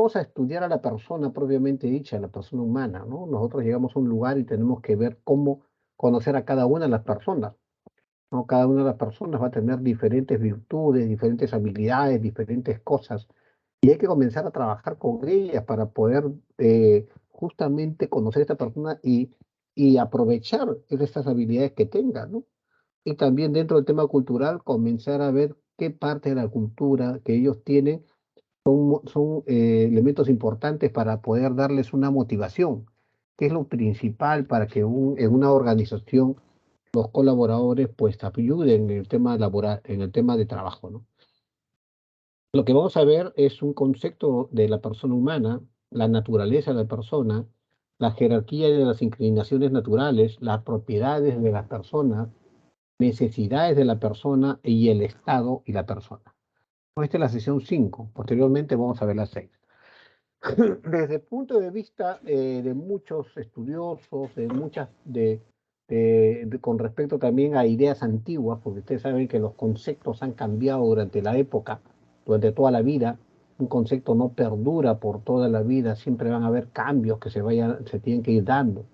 vamos a estudiar a la persona propiamente dicha, a la persona humana, ¿no? Nosotros llegamos a un lugar y tenemos que ver cómo conocer a cada una de las personas, ¿no? Cada una de las personas va a tener diferentes virtudes, diferentes habilidades, diferentes cosas, y hay que comenzar a trabajar con ellas para poder justamente conocer a esta persona y aprovechar estas habilidades que tenga, ¿no? Y también dentro del tema cultural, comenzar a ver qué parte de la cultura que ellos tienen son elementos importantes para poder darles una motivación, que es lo principal para que en una organización los colaboradores pues ayuden en el tema laboral, en el tema de trabajo, ¿no? Lo que vamos a ver es un concepto de la persona humana, la naturaleza de la persona, la jerarquía de las inclinaciones naturales, las propiedades de las personas, necesidades de la persona y el estado y la persona. Esta es la sesión 5. Posteriormente vamos a ver la 6. Desde el punto de vista de muchos estudiosos, con respecto también a ideas antiguas, porque ustedes saben que los conceptos han cambiado durante la época, durante toda la vida, un concepto no perdura por toda la vida, siempre van a haber cambios que se tienen que ir dando.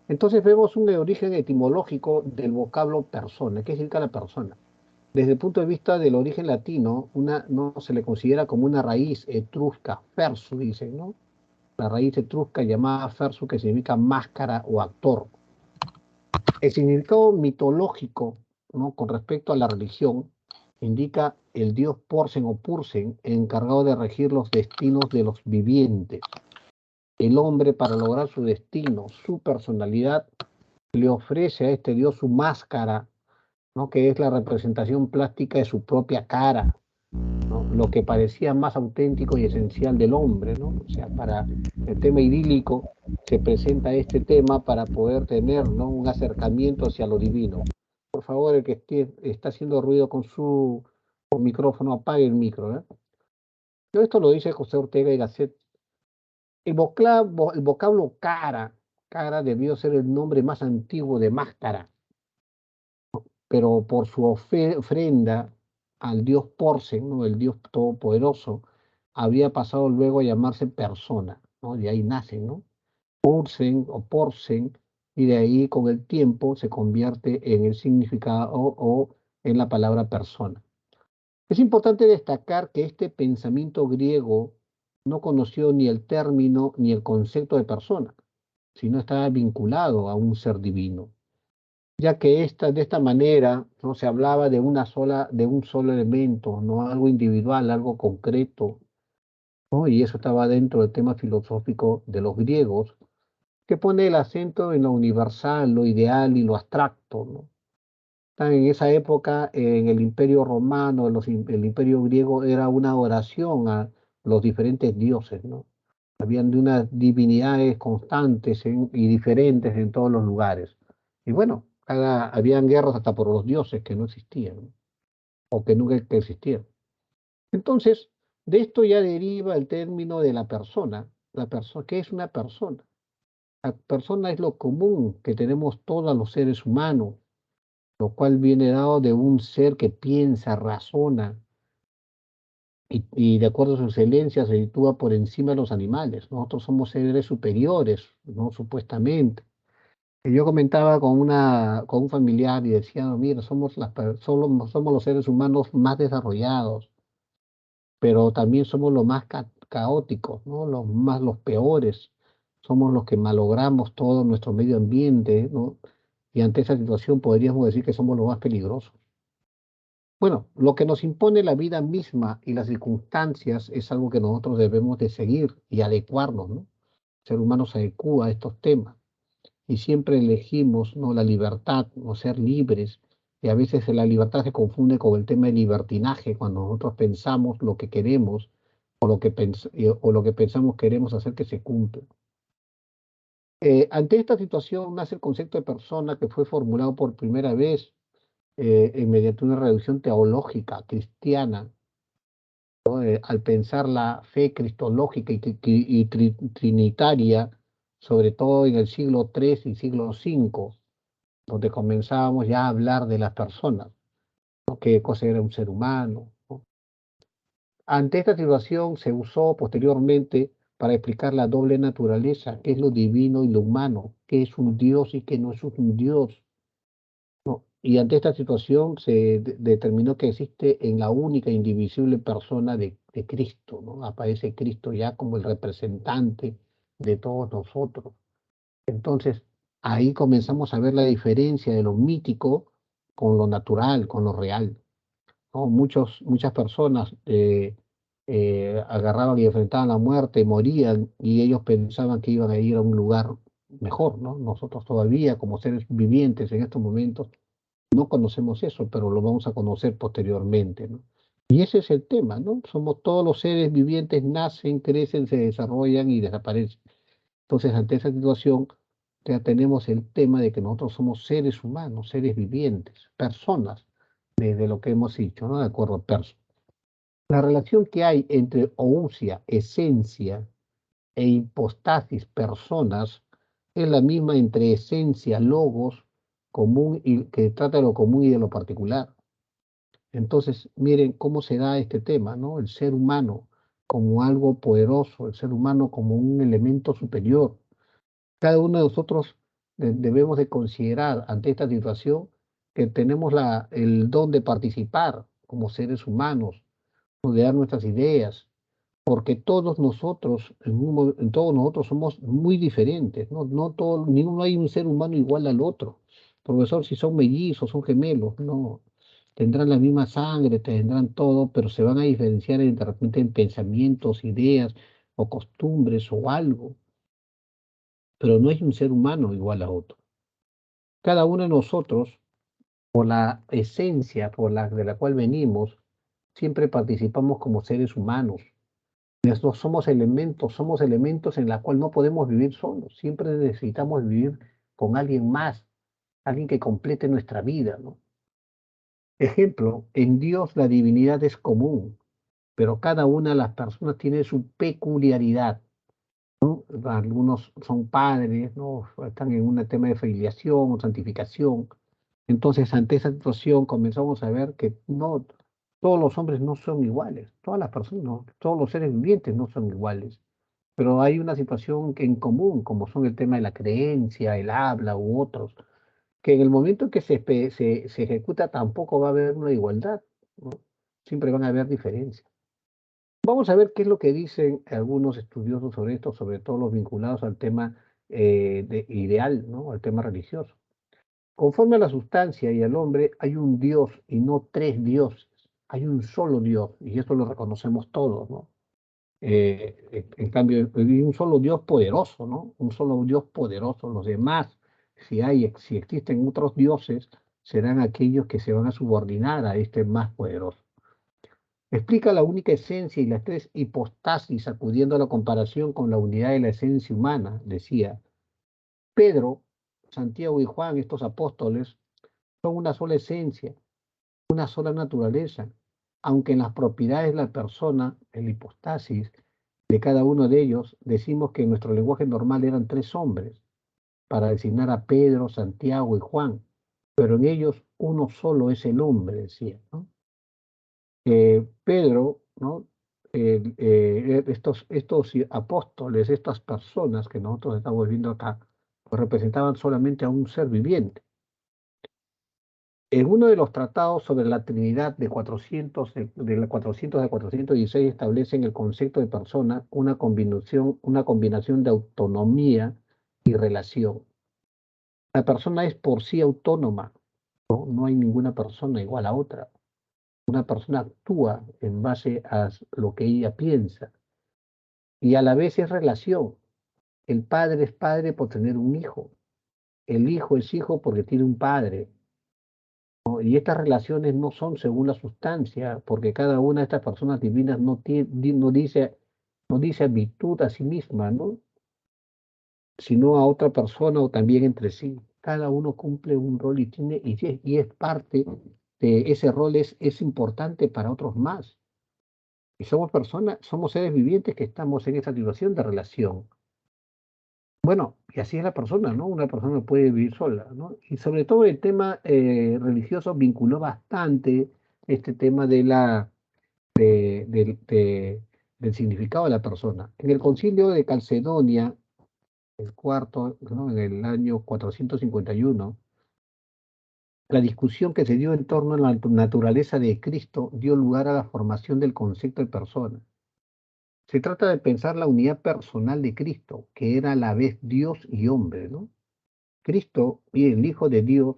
Entonces vemos un origen etimológico del vocablo persona. ¿Qué significa la persona? Desde el punto de vista del origen latino, no se le considera como una raíz etrusca, fersu, dicen, ¿no? La raíz etrusca llamada fersu, que significa máscara o actor. El significado mitológico, ¿no? Con respecto a la religión, indica el dios Porsen o Pursen, encargado de regir los destinos de los vivientes. El hombre, para lograr su destino, su personalidad, le ofrece a este dios su máscara, ¿no? Que es la representación plástica de su propia cara, ¿no? Lo que parecía más auténtico y esencial del hombre, ¿no? O sea, para el tema idílico se presenta este tema para poder tener, ¿no? Un acercamiento hacia lo divino. Por favor, el que está haciendo ruido con micrófono, apague el micro, ¿eh? Esto lo dice José Ortega y Gasset. El vocablo cara debió ser el nombre más antiguo de máscara, pero por su ofrenda al dios Porsen, ¿no? El dios todopoderoso, había pasado luego a llamarse persona, ¿no? De ahí nacen, ¿no? Pursen o Porsen, y de ahí con el tiempo se convierte en el significado o en la palabra persona. Es importante destacar que este pensamiento griego no conoció ni el término ni el concepto de persona, sino estaba vinculado a un ser divino, ya que de esta manera no se hablaba de un solo elemento, no algo individual, algo concreto, ¿no? Y eso estaba dentro del tema filosófico de los griegos, que pone el acento en lo universal, lo ideal y lo abstracto, ¿no? En esa época, en el Imperio Romano, el Imperio Griego era una oración a los diferentes dioses, ¿no? Habían de unas divinidades constantes y diferentes en todos los lugares. Y bueno, habían guerras hasta por los dioses que no existían, ¿no? O que nunca existieron. Entonces, de esto ya deriva el término de la persona. ¿Qué es una persona? La persona es lo común que tenemos todos los seres humanos, lo cual viene dado de un ser que piensa, razona y de acuerdo a su excelencia se sitúa por encima de los animales. Nosotros somos seres superiores, ¿no? Supuestamente. Y yo comentaba con un familiar y decía, "No, mira, somos los seres humanos más desarrollados, pero también somos los más caóticos, ¿no? Los peores. Somos los que malogramos todo nuestro medio ambiente, ¿no? Y ante esa situación podríamos decir que somos los más peligrosos. Bueno, lo que nos impone la vida misma y las circunstancias es algo que nosotros debemos de seguir y adecuarnos, ¿no? El ser humano se adecua a estos temas y siempre elegimos, ¿no? La libertad, no ser libres, y a veces la libertad se confunde con el tema de libertinaje cuando nosotros pensamos lo que queremos o lo que pensamos queremos hacer que se cumpla. Ante esta situación nace el concepto de persona que fue formulado por primera vez mediante una reducción teológica cristiana, ¿no? Al pensar la fe cristológica y trinitaria, sobre todo en el siglo III y siglo V, donde comenzábamos ya a hablar de las personas, ¿no? ¿Qué cosa era un ser humano, ¿no? Ante esta situación se usó posteriormente para explicar la doble naturaleza, qué es lo divino y lo humano, qué es un Dios y qué no es un Dios. ¿No? Y ante esta situación se determinó que existe en la única indivisible persona de Cristo, ¿no? Aparece Cristo ya como el representante de todos nosotros. Entonces, ahí comenzamos a ver la diferencia de lo mítico con lo natural, con lo real. ¿No? Muchas personas agarraban y enfrentaban la muerte, morían y ellos pensaban que iban a ir a un lugar mejor, ¿no? Nosotros todavía, como seres vivientes en estos momentos, no conocemos eso, pero lo vamos a conocer posteriormente, ¿no? Y ese es el tema, ¿no? Somos todos los seres vivientes, nacen, crecen, se desarrollan y desaparecen. Entonces, ante esa situación, ya tenemos el tema de que nosotros somos seres humanos, seres vivientes, personas, de lo que hemos dicho, ¿no? De acuerdo, la relación que hay entre ousia, esencia, e hipostasis, personas, es la misma entre esencia, logos, común y que trata de lo común y de lo particular. Entonces, miren cómo se da este tema, ¿no? El ser humano como algo poderoso, el ser humano como un elemento superior. Cada uno de nosotros debemos de considerar ante esta situación que tenemos el don de participar como seres humanos, de dar nuestras ideas, porque todos nosotros, en todos nosotros somos muy diferentes, ¿no? No hay un ser humano igual al otro. Profesor, si son mellizos, son gemelos, no, tendrán la misma sangre, tendrán todo, pero se van a diferenciar de repente en pensamientos, ideas o costumbres o algo, pero no hay un ser humano igual a otro. Cada uno de nosotros, por la esencia de la cual venimos, siempre participamos como seres humanos. Nosotros somos elementos en la cual no podemos vivir solos, siempre necesitamos vivir con alguien más, alguien que complete nuestra vida, ¿no? Ejemplo, en Dios la divinidad es común, pero cada una de las personas tiene su peculiaridad. Algunos son padres, ¿no? Están en un tema de filiación o santificación. Entonces, ante esa situación comenzamos a ver que no, todos los hombres no son iguales, todas las personas, todos los seres vivientes no son iguales. Pero hay una situación que en común, como son el tema de la creencia, el habla u otros, que en el momento en que se ejecuta tampoco va a haber una igualdad, ¿no? Siempre van a haber diferencias. Vamos a ver qué es lo que dicen algunos estudiosos sobre esto, sobre todo los vinculados al tema ideal, ¿no? Al tema religioso. Conforme a la sustancia y al hombre, hay un Dios y no tres dioses. Hay un solo Dios, y esto lo reconocemos todos, ¿no? En cambio, hay un solo Dios poderoso, ¿no? Un solo Dios poderoso. Los demás, si existen otros dioses, serán aquellos que se van a subordinar a este más poderoso. Explica la única esencia y las tres hipostasis, acudiendo a la comparación con la unidad de la esencia humana, decía. Pedro, Santiago y Juan, estos apóstoles, son una sola esencia, una sola naturaleza, aunque en las propiedades de la persona, en la hipostasis de cada uno de ellos, decimos que en nuestro lenguaje normal eran tres hombres para designar a Pedro, Santiago y Juan, pero en ellos uno solo es el hombre, decía, ¿no? Pedro, ¿no? Estos apóstoles, estas personas que nosotros estamos viendo acá, pues representaban solamente a un ser viviente. En uno de los tratados sobre la Trinidad de la 400 a 416 establecen el concepto de persona, una combinación de autonomía y relación. La persona es por sí autónoma, ¿no? No hay ninguna persona igual a otra. Una persona actúa en base a lo que ella piensa y a la vez es relación. El padre es padre por tener un hijo, el hijo es hijo porque tiene un padre, ¿no? Y estas relaciones no son según la sustancia, porque cada una de estas personas divinas no dice virtud a sí misma, ¿no? Sino a otra persona o también entre sí. Cada uno cumple un rol y es parte de ese rol, es importante para otros más. Y somos personas, somos seres vivientes que estamos en esa situación de relación. Bueno, y así es la persona, ¿no? Una persona no puede vivir sola, ¿no? Y sobre todo el tema religioso vinculó bastante este tema de- del de- del significado de la persona. En el concilio de Calcedonia, el cuarto, ¿no? En el año 451, la discusión que se dio en torno a la naturaleza de Cristo dio lugar a la formación del concepto de persona. Se trata de pensar la unidad personal de Cristo, que era a la vez Dios y hombre, ¿no? Cristo y el Hijo de Dios,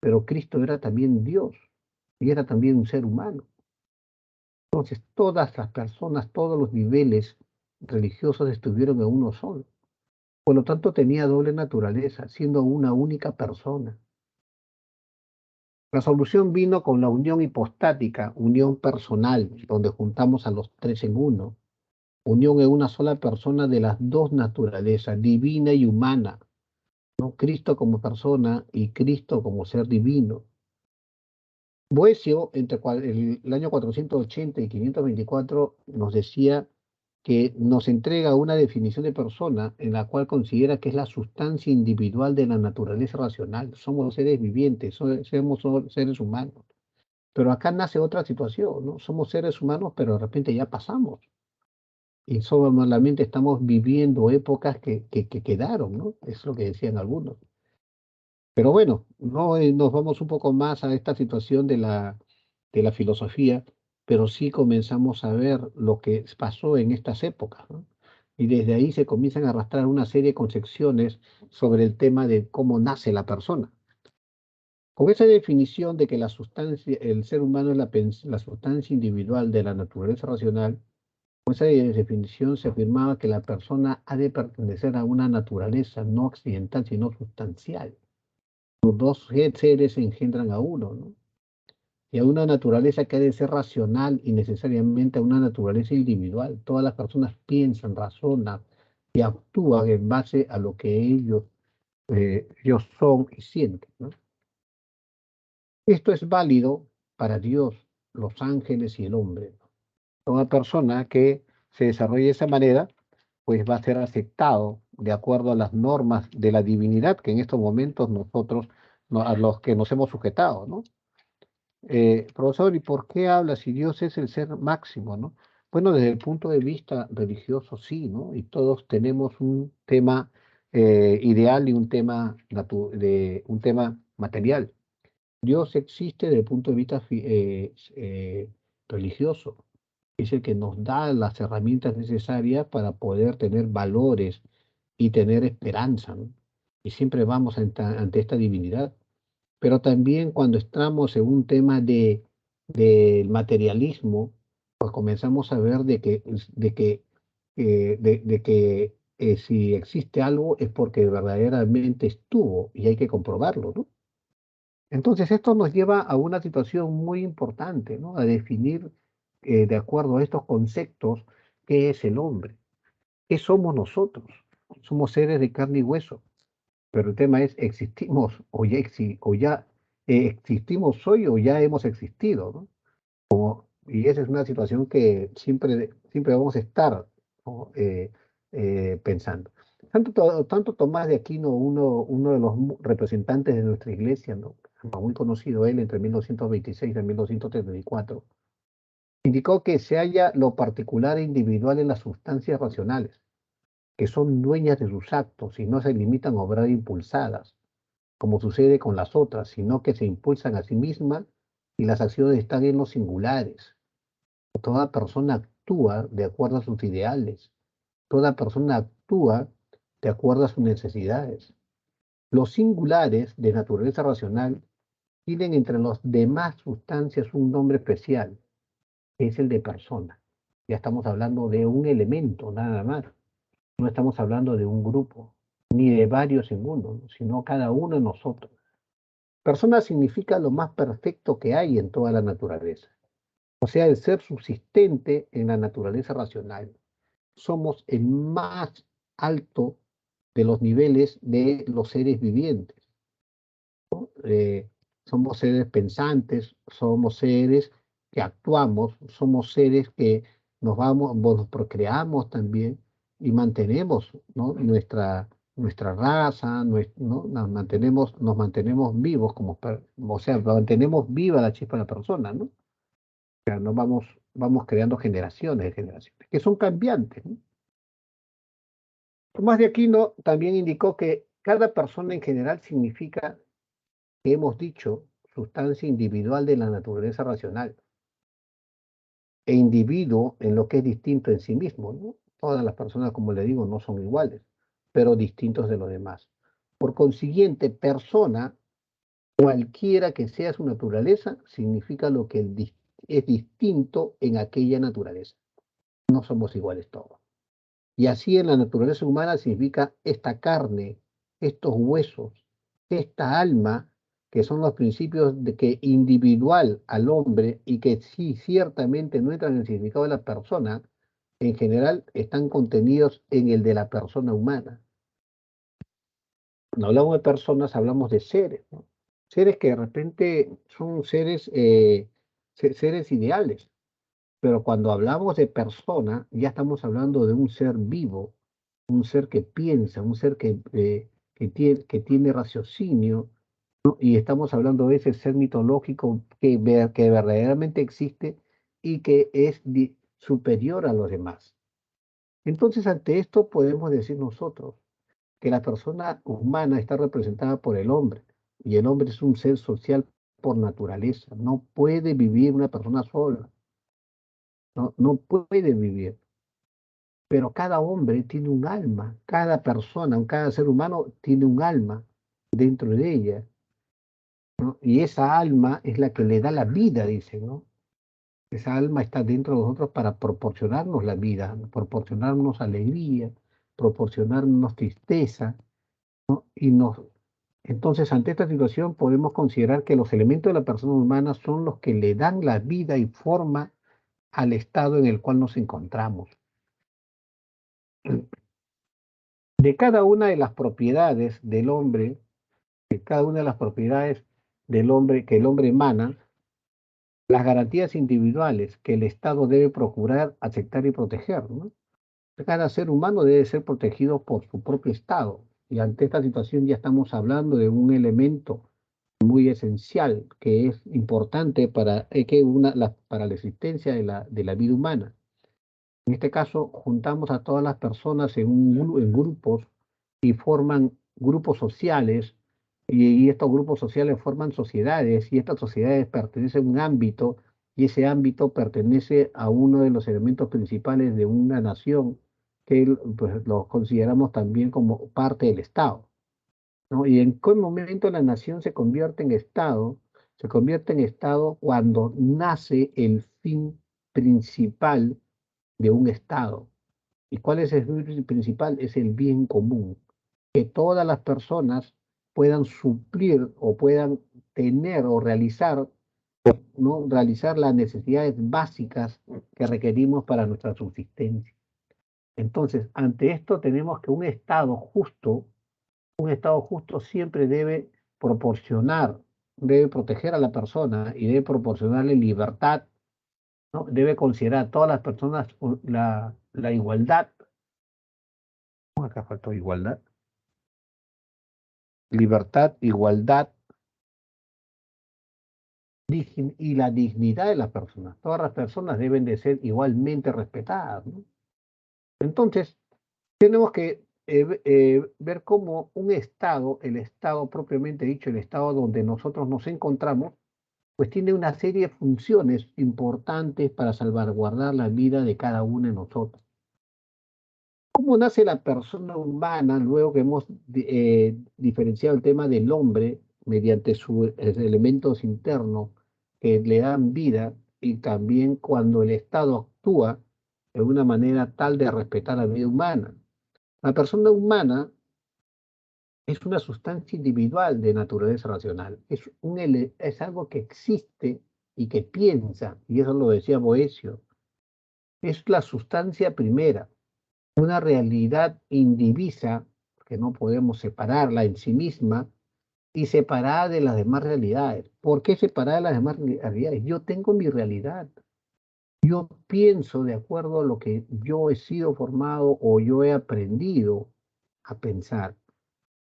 pero Cristo era también Dios y era también un ser humano. Entonces, todas las personas, todos los niveles religiosos estuvieron en uno solo. Por lo tanto, tenía doble naturaleza, siendo una única persona. La solución vino con la unión hipostática, unión personal, donde juntamos a los tres en uno. Unión en una sola persona de las dos naturalezas, divina y humana, ¿no? Cristo como persona y Cristo como ser divino. Boecio, entre el año 480 y 524, nos decía que nos entrega una definición de persona en la cual considera que es la sustancia individual de la naturaleza racional. Somos seres vivientes, somos seres humanos. Pero acá nace otra situación, ¿no? Somos seres humanos, pero de repente ya pasamos. Y solamente estamos viviendo épocas que quedaron, ¿no? Es lo que decían algunos. Pero bueno, no nos vamos un poco más a esta situación de la filosofía, pero sí comenzamos a ver lo que pasó en estas épocas, ¿no? Y desde ahí se comienzan a arrastrar una serie de concepciones sobre el tema de cómo nace la persona. Con esa definición de que la sustancia, el ser humano es la sustancia individual de la naturaleza racional, con esa definición se afirmaba que la persona ha de pertenecer a una naturaleza no accidental, sino sustancial. Los dos seres engendran a uno, ¿no? Y a una naturaleza que ha de ser racional y necesariamente a una naturaleza individual. Todas las personas piensan, razonan y actúan en base a lo que ellos son y sienten, ¿no? Esto es válido para Dios, los ángeles y el hombre. Toda persona que se desarrolle de esa manera, pues va a ser aceptado de acuerdo a las normas de la divinidad que en estos momentos nosotros, a los que nos hemos sujetado, ¿no? Profesor, ¿y por qué habla si Dios es el ser máximo, ¿no? Bueno, desde el punto de vista religioso, sí, ¿no? Y todos tenemos un tema ideal y un tema material. Dios existe desde el punto de vista religioso. Es el que nos da las herramientas necesarias para poder tener valores y tener esperanza, ¿no? Y siempre vamos ante esta divinidad. Pero también cuando estamos en un tema del materialismo, pues comenzamos a ver de que si existe algo es porque verdaderamente estuvo y hay que comprobarlo, ¿no? Entonces esto nos lleva a una situación muy importante, ¿no? A definir de acuerdo a estos conceptos qué es el hombre, qué somos nosotros. Somos seres de carne y hueso. Pero el tema es, ¿existimos o ya existimos hoy o ya hemos existido, ¿no? Y esa es una situación que siempre vamos a estar, ¿no? Pensando. Tanto Tomás de Aquino, uno de los representantes de nuestra iglesia, ¿no? Muy conocido él entre 1926 y 1934, indicó que se halla lo particular e individual en las sustancias racionales, que son dueñas de sus actos y no se limitan a obrar impulsadas como sucede con las otras, sino que se impulsan a sí mismas y las acciones están en los singulares. Toda persona actúa de acuerdo a sus ideales. Toda persona actúa de acuerdo a sus necesidades. Los singulares de naturaleza racional tienen entre las demás sustancias un nombre especial, que es el de persona. Ya estamos hablando de un elemento nada más. No estamos hablando de un grupo, ni de varios en uno, sino cada uno de nosotros. Persona significa lo más perfecto que hay en toda la naturaleza, o sea, el ser subsistente en la naturaleza racional. Somos el más alto de los niveles de los seres vivientes. Eh, Somos seres pensantes, somos seres que actuamos, somos seres que nos procreamos también y mantenemos, ¿no? nuestra raza, ¿no? Nos mantenemos vivos o sea, mantenemos viva la chispa de la persona, ¿no? O sea, no vamos vamos creando generaciones de generaciones, que son cambiantes, ¿no? Tomás de Aquino también indicó que cada persona en general significa, que hemos dicho, sustancia individual de la naturaleza racional, e individuo en lo que es distinto en sí mismo, ¿no? Todas las personas, como le digo, no son iguales, pero distintos de los demás. Por consiguiente, persona, cualquiera que sea su naturaleza, significa lo que es distinto en aquella naturaleza. No somos iguales todos. Y así en la naturaleza humana significa esta carne, estos huesos, esta alma, que son los principios de que individual al hombre y que sí ciertamente no entran en el significado de la persona, en general están contenidos en el de la persona humana. Cuando hablamos de personas, hablamos de seres, ¿no? Seres que de repente son seres, seres ideales, pero cuando hablamos de persona, ya estamos hablando de un ser vivo, un ser que piensa, un ser que tiene raciocinio, ¿no? Y estamos hablando de ese ser mitológico que verdaderamente existe y que es superior a los demás. Entonces, ante esto podemos decir nosotros que la persona humana está representada por el hombre, y el hombre es un ser social por naturaleza. No puede vivir una persona sola, no puede vivir. Pero cada hombre tiene un alma, cada persona, cada ser humano tiene un alma dentro de ella, ¿no? Y esa alma es la que le da la vida, dice, ¿no? Esa alma está dentro de nosotros para proporcionarnos la vida, proporcionarnos alegría, proporcionarnos tristeza, ¿no? Entonces, ante esta situación podemos considerar que los elementos de la persona humana son los que le dan la vida y forma al estado en el cual nos encontramos. De cada una de las propiedades del hombre, de cada una de las propiedades del hombre que el hombre emana, las garantías individuales que el Estado debe procurar, aceptar y proteger, ¿no? Cada ser humano debe ser protegido por su propio Estado. Y ante esta situación ya estamos hablando de un elemento muy esencial que es importante para, para la existencia de la vida humana. En este caso, juntamos a todas las personas en grupos y forman grupos sociales, y estos grupos sociales forman sociedades, y estas sociedades pertenecen a un ámbito, y ese ámbito pertenece a uno de los elementos principales de una nación, que pues, lo consideramos también como parte del Estado, ¿no? Y en qué momento la nación se convierte en Estado, se convierte en Estado cuando nace el fin principal de un Estado. ¿Y cuál es el fin principal? Es el bien común, que todas las personas puedan suplir o puedan tener o realizar, ¿no? Realizar las necesidades básicas que requerimos para nuestra subsistencia. Entonces, ante esto tenemos que un Estado justo siempre debe proporcionar, debe proteger a la persona y debe proporcionarle libertad, ¿no? Debe considerar a todas las personas la igualdad. Acá faltó igualdad. Libertad, igualdad y la dignidad de las personas. Todas las personas deben de ser igualmente respetadas, ¿no? Entonces, tenemos que ver cómo un Estado, el Estado propiamente dicho, el Estado donde nosotros nos encontramos, pues tiene una serie de funciones importantes para salvaguardar la vida de cada uno de nosotros. ¿Cómo nace la persona humana luego que hemos diferenciado el tema del hombre mediante sus elementos internos que le dan vida y también cuando el Estado actúa de una manera tal de respetar la vida humana? La persona humana es una sustancia individual de naturaleza racional, es algo que existe y que piensa, y eso lo decía Boecio, es la sustancia primera, una realidad indivisa, que no podemos separarla en sí misma, y separada de las demás realidades. ¿Por qué separada de las demás realidades? Yo tengo mi realidad. Yo pienso de acuerdo a lo que yo he sido formado o yo he aprendido a pensar.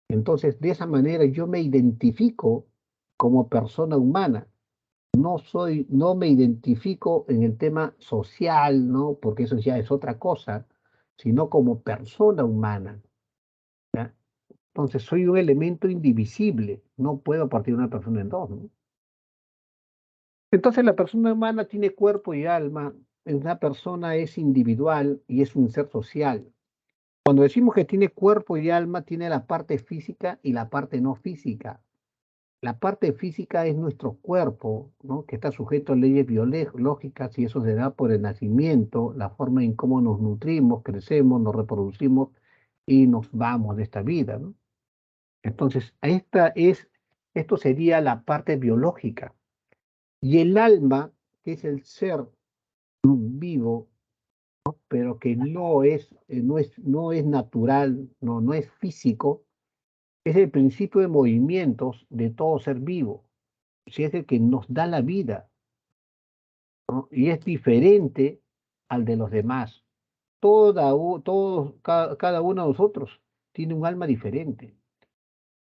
Entonces, de esa manera yo me identifico como persona humana. no me identifico en el tema social, ¿no? Porque eso ya es otra cosa, sino como persona humana, ¿ya? Entonces soy un elemento indivisible, no puedo partir una persona en dos, ¿no? Entonces la persona humana tiene cuerpo y alma, una persona es individual y es un ser social. Cuando decimos que tiene cuerpo y alma, tiene la parte física y la parte no física. La parte física es nuestro cuerpo, ¿no? Que está sujeto a leyes biológicas y eso se da por el nacimiento, la forma en cómo nos nutrimos, crecemos, nos reproducimos y nos vamos de esta vida, ¿no? Entonces, esto sería la parte biológica. Y el alma, que es el ser vivo, pero que no es natural, no es físico, es el principio de movimientos de todo ser vivo. Si es el que nos da la vida, ¿no? Y es diferente al de los demás. Cada uno de nosotros tiene un alma diferente,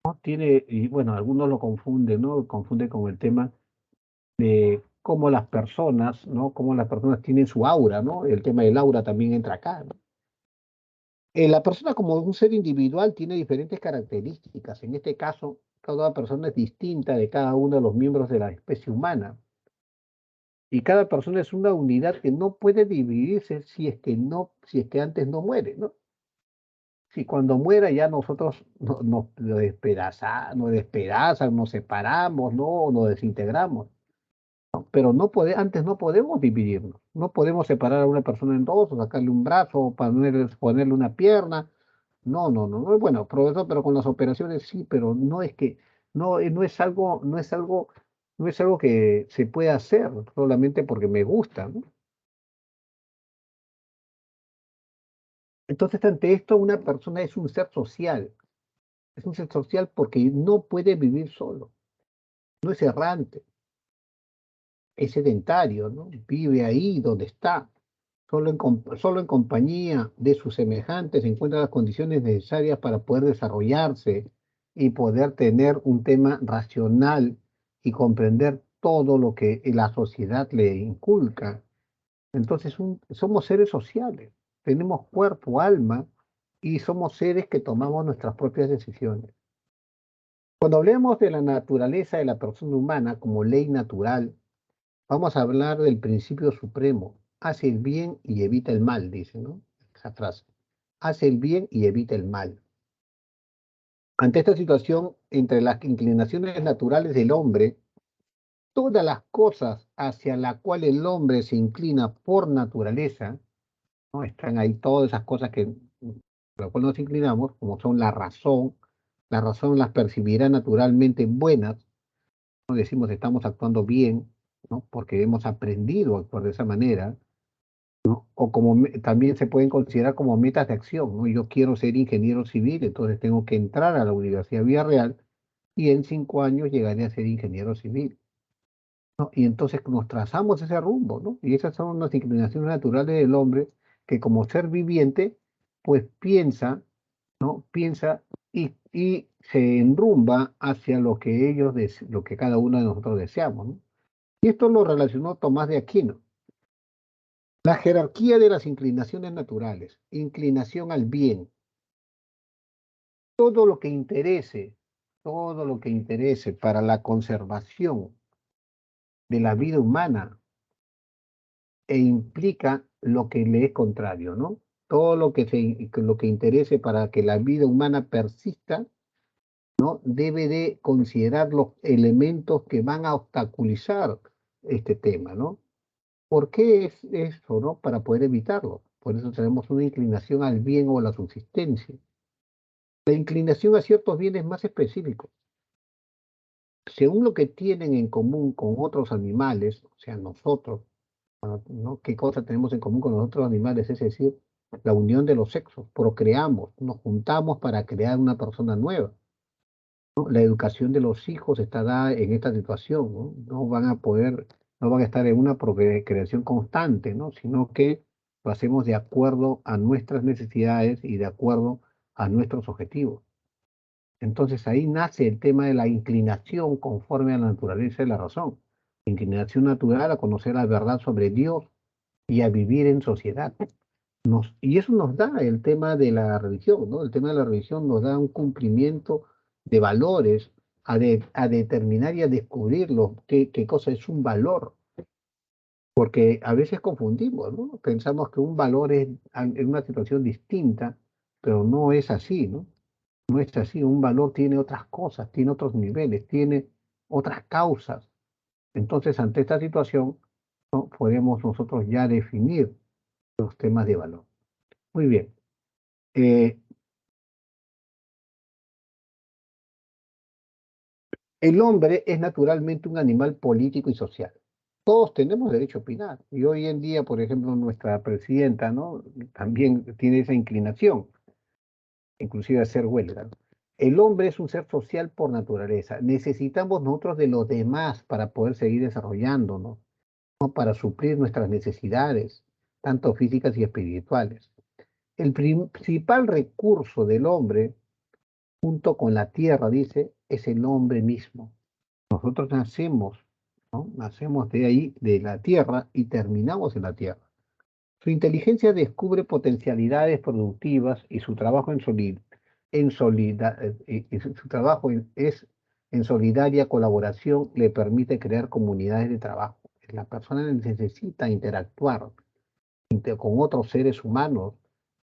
¿no? Y bueno, algunos lo confunden, ¿no? Confunden con el tema de cómo las personas, ¿no? Cómo las personas tienen su aura, ¿no? El tema del aura también entra acá, ¿no? La persona como un ser individual tiene diferentes características. En este caso, cada persona es distinta de cada uno de los miembros de la especie humana. Y cada persona es una unidad que no puede dividirse si es que antes no muere, ¿no? Si cuando muera ya nosotros nos despedazan, nos separamos, ¿no? Nos desintegramos. Pero antes no podemos dividirnos. No podemos separar a una persona en dos o sacarle un brazo o ponerle una pierna. No. Bueno, profesor, pero con las operaciones sí, pero no es que, no es algo, no es algo que se pueda hacer solamente porque me gusta, ¿no? Entonces, ante esto, una persona es un ser social porque no puede vivir solo, no es errante, es sedentario, ¿no? Vive ahí donde está, solo en compañía de sus semejantes encuentra las condiciones necesarias para poder desarrollarse y poder tener un tema racional y comprender todo lo que la sociedad le inculca. Entonces, somos seres sociales, tenemos cuerpo, alma y somos seres que tomamos nuestras propias decisiones. Cuando hablemos de la naturaleza de la persona humana como ley natural, vamos a hablar del principio supremo. Hace el bien y evita el mal, dice, ¿no? Esa frase. Hace el bien y evita el mal. Ante esta situación, entre las inclinaciones naturales del hombre, todas las cosas hacia las cuales el hombre se inclina por naturaleza, ¿no? Están ahí todas esas cosas por las cuales nos inclinamos, como son la razón las percibirá naturalmente buenas, no decimos estamos actuando bien, ¿no? Porque hemos aprendido a actuar de esa manera, ¿no? O también se pueden considerar como metas de acción, ¿no? Yo quiero ser ingeniero civil, entonces tengo que entrar a la Universidad Villarreal y en 5 años llegaré a ser ingeniero civil, ¿no? Y entonces nos trazamos ese rumbo, ¿no? Y esas son las inclinaciones naturales del hombre que como ser viviente, pues piensa, ¿no? Piensa y se enrumba hacia lo que cada uno de nosotros deseamos, ¿no? Y esto lo relacionó Tomás de Aquino. La jerarquía de las inclinaciones naturales, inclinación al bien, todo lo que interese, todo lo que interese para la conservación de la vida humana e implica lo que le es contrario, ¿no? Todo lo que interese para que la vida humana persista, ¿no? Debe de considerar los elementos que van a obstaculizar este tema, ¿no? ¿Por qué es eso, no? Para poder evitarlo. Por eso tenemos una inclinación al bien o a la subsistencia. La inclinación a ciertos bienes más específicos, según lo que tienen en común con otros animales, o sea, nosotros, ¿no? ¿Qué cosa tenemos en común con los otros animales? Es decir, la unión de los sexos, procreamos, nos juntamos para crear una persona nueva, ¿no? La educación de los hijos está dada en esta situación, ¿no? No van a estar en una procreación constante, ¿no? Sino que lo hacemos de acuerdo a nuestras necesidades y de acuerdo a nuestros objetivos. Entonces ahí nace el tema de la inclinación conforme a la naturaleza de la razón. inclinación natural a conocer la verdad sobre Dios y a vivir en sociedad. Y eso nos da el tema de la religión, ¿no? El tema de la religión nos da un cumplimiento de valores a determinar y a descubrir qué cosa es un valor, porque a veces confundimos, ¿no? Pensamos que un valor es en una situación distinta, pero no es así, ¿no? No es así, un valor tiene otras cosas, tiene otros niveles, tiene otras causas. Entonces, ante esta situación, ¿no? Podemos nosotros ya definir los temas de valor. Muy bien. Eh, el hombre es naturalmente un animal político y social. Todos tenemos derecho a opinar. Y hoy en día, por ejemplo, nuestra presidenta, ¿no? También tiene esa inclinación, inclusive a hacer huelga, ¿no? El hombre es un ser social por naturaleza. Necesitamos nosotros de los demás para poder seguir desarrollándonos, ¿no? Para suplir nuestras necesidades, tanto físicas y espirituales. El principal recurso del hombre, junto con la tierra, dice, es el hombre mismo. Nosotros nacemos, ¿no? Nacemos de ahí, de la tierra, y terminamos en la tierra. Su inteligencia descubre potencialidades productivas y su trabajo su trabajo es en solidaria colaboración le permite crear comunidades de trabajo. La persona necesita interactuar con otros seres humanos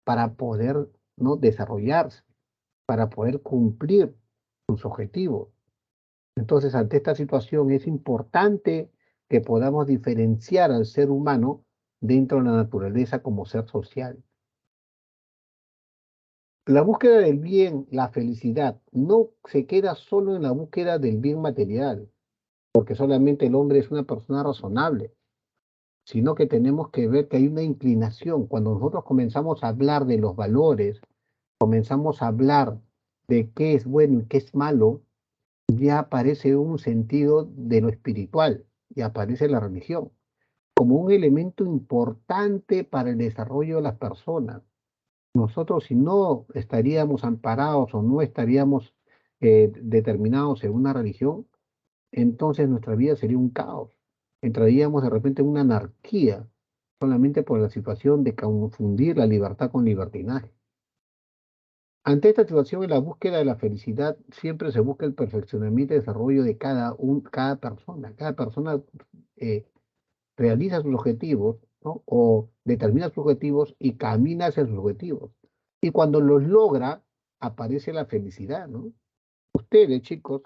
para poder, ¿no? Desarrollarse, para poder cumplir sus objetivos. Entonces, ante esta situación es importante que podamos diferenciar al ser humano dentro de la naturaleza como ser social. La búsqueda del bien, la felicidad, no se queda solo en la búsqueda del bien material, porque solamente el hombre es una persona razonable, sino que tenemos que ver que hay una inclinación. Cuando nosotros comenzamos a hablar de los valores, comenzamos a hablar de qué es bueno y qué es malo, ya aparece un sentido de lo espiritual y aparece la religión como un elemento importante para el desarrollo de las personas. Nosotros, si no estaríamos amparados o no estaríamos determinados en una religión, entonces nuestra vida sería un caos. Entraríamos de repente en una anarquía solamente por la situación de confundir la libertad con libertinaje. Ante esta situación, en la búsqueda de la felicidad, siempre se busca el perfeccionamiento y desarrollo de cada persona. Cada persona eh, realiza sus objetivos, ¿no? O determina sus objetivos y camina hacia sus objetivos. Y cuando los logra, aparece la felicidad, ¿no? Ustedes, chicos,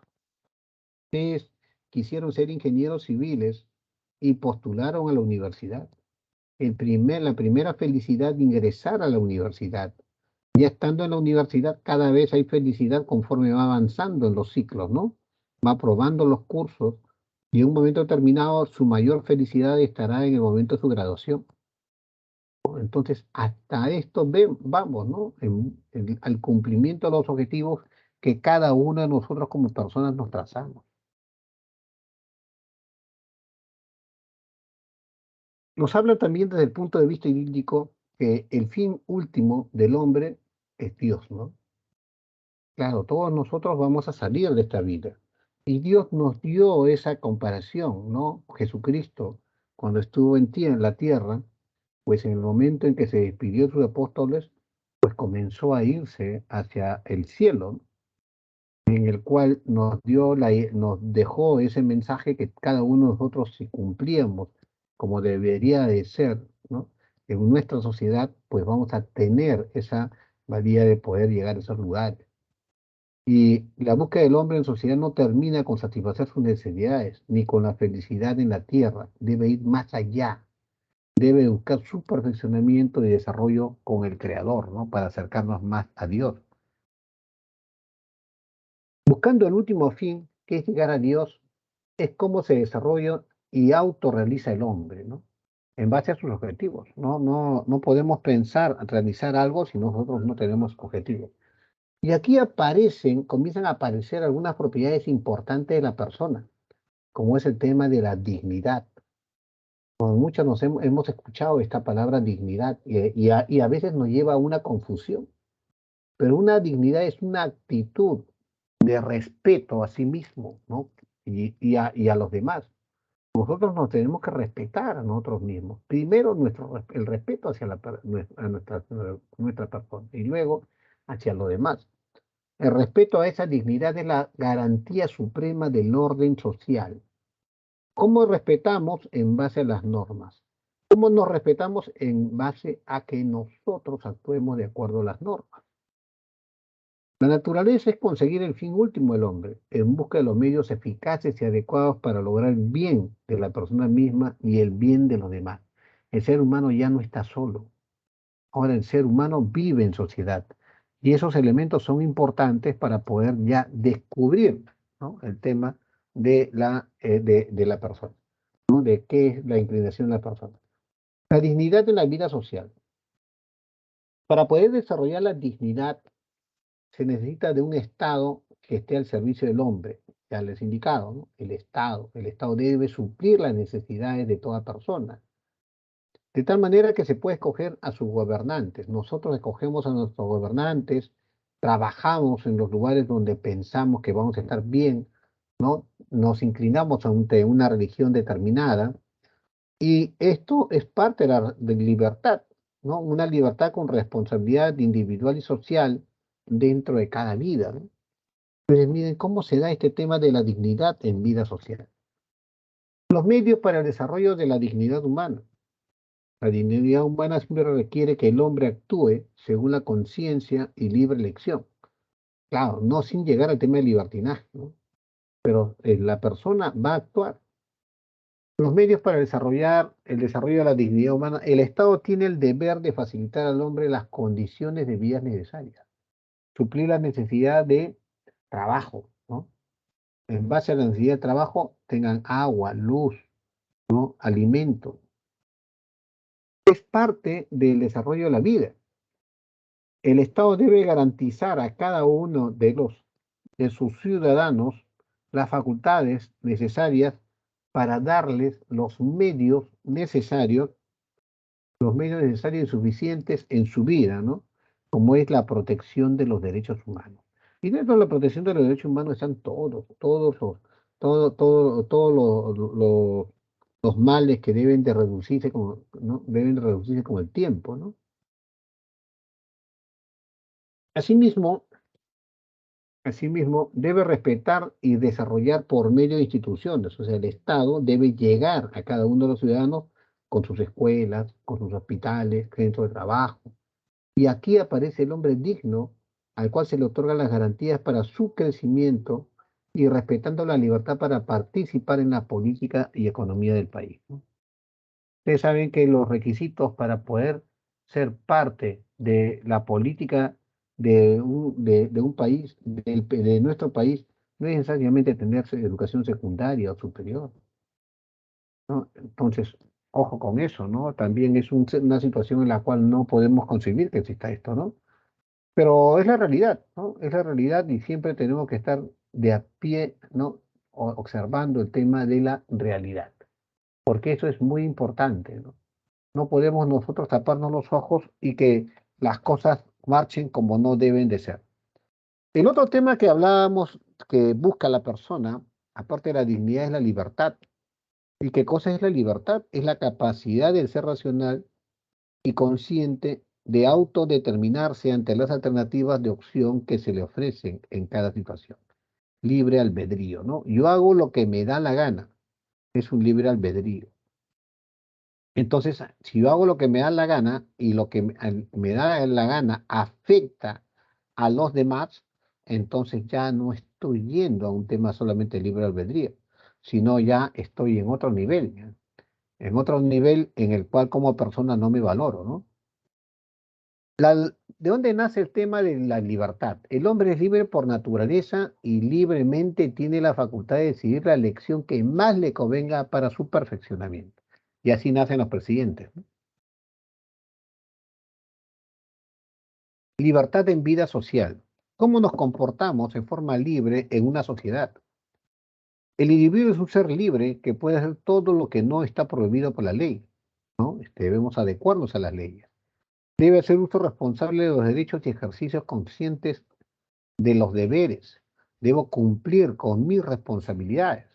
ustedes quisieron ser ingenieros civiles y postularon a la universidad. La primera felicidad de ingresar a la universidad. Ya estando en la universidad, cada vez hay felicidad conforme va avanzando en los ciclos, ¿no? Va aprobando los cursos y en un momento determinado su mayor felicidad estará en el momento de su graduación. Entonces, hasta esto vamos, ¿no? Al cumplimiento de los objetivos que cada uno de nosotros como personas nos trazamos. Nos habla también desde el punto de vista bíblico que el fin último del hombre es Dios, ¿no? Claro, todos nosotros vamos a salir de esta vida. Y Dios nos dio esa comparación, ¿no? Jesucristo, cuando estuvo en la tierra, pues en el momento en que se despidió de sus apóstoles, pues comenzó a irse hacia el cielo, en el cual nos dejó ese mensaje que cada uno de nosotros, si cumplíamos como debería de ser, ¿no? En nuestra sociedad, pues vamos a tener esa valía de poder llegar a esos lugares. Y la búsqueda del hombre en sociedad no termina con satisfacer sus necesidades, ni con la felicidad en la tierra. Debe ir más allá. Debe buscar su perfeccionamiento y desarrollo con el Creador, ¿no? Para acercarnos más a Dios. Buscando el último fin, que es llegar a Dios, es cómo se desarrolla y autorrealiza el hombre, ¿no? En base a sus objetivos. No podemos pensar realizar algo si nosotros no tenemos objetivos. Y aquí comienzan a aparecer algunas propiedades importantes de la persona, como es el tema de la dignidad. Con muchos hemos escuchado esta palabra dignidad y a veces nos lleva a una confusión, pero una dignidad es una actitud de respeto a sí mismo, ¿no? Y a los demás. Nosotros nos tenemos que respetar a nosotros mismos. Primero el respeto hacia a nuestra persona y luego hacia los demás. El respeto a esa dignidad es la garantía suprema del orden social. ¿Cómo respetamos? En base a las normas. ¿Cómo nos respetamos? En base a que nosotros actuemos de acuerdo a las normas. La naturaleza es conseguir el fin último del hombre, en busca de los medios eficaces y adecuados para lograr el bien de la persona misma y el bien de los demás. El ser humano ya no está solo. Ahora el ser humano vive en sociedad y esos elementos son importantes para poder ya descubrir, ¿no?, el tema de la persona, ¿no?, de qué es la inclinación de la persona. La dignidad en la vida social. Para poder desarrollar la dignidad se necesita de un Estado que esté al servicio del hombre. Ya les he indicado, ¿no? El Estado. El Estado debe suplir las necesidades de toda persona. De tal manera que se puede escoger a sus gobernantes. Nosotros escogemos a nuestros gobernantes, trabajamos en los lugares donde pensamos que vamos a estar bien, ¿no? Nos inclinamos ante una religión determinada y esto es parte de libertad, ¿no? Una libertad con responsabilidad individual y social dentro de cada vida, ¿no? Entonces, miren cómo se da este tema de la dignidad en vida social. Los medios para el desarrollo de la dignidad humana. La dignidad humana siempre requiere que el hombre actúe según la conciencia y libre elección. Claro, no sin llegar al tema del libertinaje, ¿no? Pero la persona va a actuar. Los medios para desarrollar el desarrollo de la dignidad humana. El Estado tiene el deber de facilitar al hombre las condiciones de vida necesarias, suplir la necesidad de trabajo, ¿no? En base a la necesidad de trabajo, tengan agua, luz, ¿no?, alimento. Es parte del desarrollo de la vida. El Estado debe garantizar a cada uno de sus ciudadanos las facultades necesarias para darles los medios necesarios y suficientes en su vida, ¿no? Como es la protección de los derechos humanos. Y dentro de la protección de los derechos humanos están todos los males que deben de reducirse, ¿no? Deben de reducirse con el tiempo, ¿no? Asimismo, Asimismo, debe respetar y desarrollar por medio de instituciones, o sea, el Estado debe llegar a cada uno de los ciudadanos con sus escuelas, con sus hospitales, centros de trabajo. Y aquí aparece el hombre digno al cual se le otorgan las garantías para su crecimiento y respetando la libertad para participar en la política y economía del país, ¿no? Ustedes saben que los requisitos para poder ser parte de la política de un país, de nuestro país, no es necesariamente tener educación secundaria o superior, ¿no? Entonces, ojo con eso, ¿no? También es una situación en la cual no podemos concebir que exista esto, ¿no? Pero es la realidad, ¿no? Es la realidad y siempre tenemos que estar de a pie, ¿no? Observando el tema de la realidad, porque eso es muy importante, ¿no? No podemos nosotros taparnos los ojos y que las cosas marchen como no deben de ser. El otro tema que hablábamos que busca la persona, aparte de la dignidad, es la libertad. ¿Y qué cosa es la libertad? Es la capacidad de ser racional y consciente de autodeterminarse ante las alternativas de opción que se le ofrecen en cada situación. Libre albedrío, ¿no? Yo hago lo que me da la gana. Es un libre albedrío. Entonces, si yo hago lo que me da la gana y lo que me da la gana afecta a los demás, entonces ya no estoy yendo a un tema solamente de libre albedrío, sino ya estoy en otro nivel, ¿ya? En otro nivel en el cual como persona no me valoro, ¿no? ¿De dónde nace el tema de la libertad? El hombre es libre por naturaleza y libremente tiene la facultad de decidir la elección que más le convenga para su perfeccionamiento. Y así nacen los presidentes, ¿no? Libertad en vida social. ¿Cómo nos comportamos en forma libre en una sociedad? El individuo es un ser libre que puede hacer todo lo que no está prohibido por la ley, ¿no? Debemos adecuarnos a las leyes. Debe hacer uso responsable de los derechos y ejercicios conscientes de los deberes. Debo cumplir con mis responsabilidades,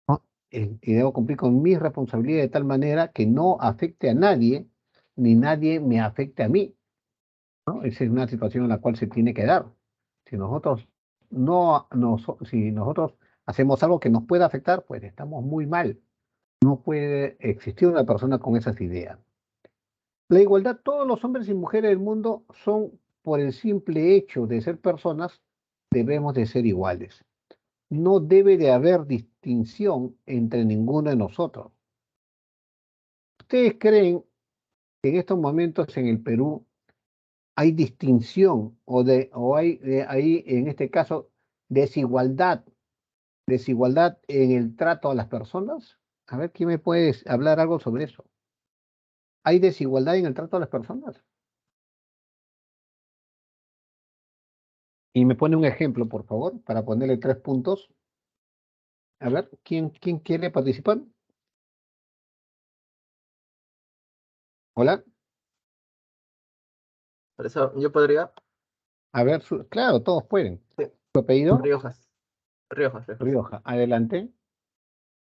¿no? y debo cumplir con mis responsabilidades de tal manera que no afecte a nadie, ni nadie me afecte a mí, ¿no? Esa es una situación en la cual se tiene que dar. Si nosotros si nosotros hacemos algo que nos pueda afectar, pues estamos muy mal. No puede existir una persona con esas ideas. La igualdad, todos los hombres y mujeres del mundo son, por el simple hecho de ser personas, debemos de ser iguales. No debe de haber distinción entre ninguno de nosotros. ¿Ustedes creen que en estos momentos en el Perú hay distinción o hay ahí, en este caso, desigualdad, desigualdad en el trato a las personas? A ver, ¿quién me puede hablar algo sobre eso? ¿Hay desigualdad en el trato a las personas? Y me pone un ejemplo, por favor, para ponerle 3 puntos. A ver, ¿quién quiere participar? Hola. Por eso yo podría. A ver, claro, todos pueden. Sí, ¿Su apellido? Riojas. Riojas, Riojas. Rioja. Adelante.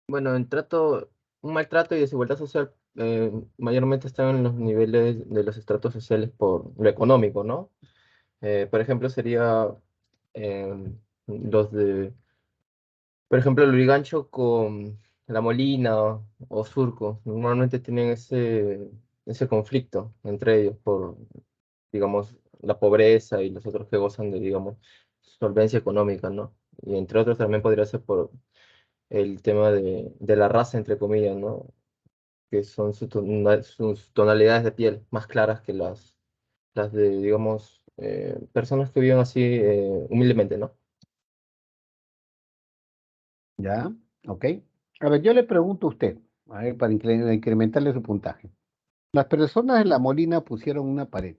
Bueno, un maltrato y desigualdad social mayormente están en los niveles de los estratos sociales por lo económico, ¿no? Por ejemplo, sería eh, los de, por ejemplo, el Lurigancho con La Molina o Surco. Normalmente tienen ese conflicto entre ellos por, digamos, la pobreza y los otros que gozan de, digamos, solvencia económica, ¿no? Y entre otros también podría ser por el tema de la raza, entre comillas, ¿no? Que son sus tonalidades de piel más claras que las de, digamos, personas que viven así humildemente, ¿no? Ya, ok. A ver, yo le pregunto a usted, a ver, para incrementarle su puntaje. Las personas de La Molina pusieron una pared.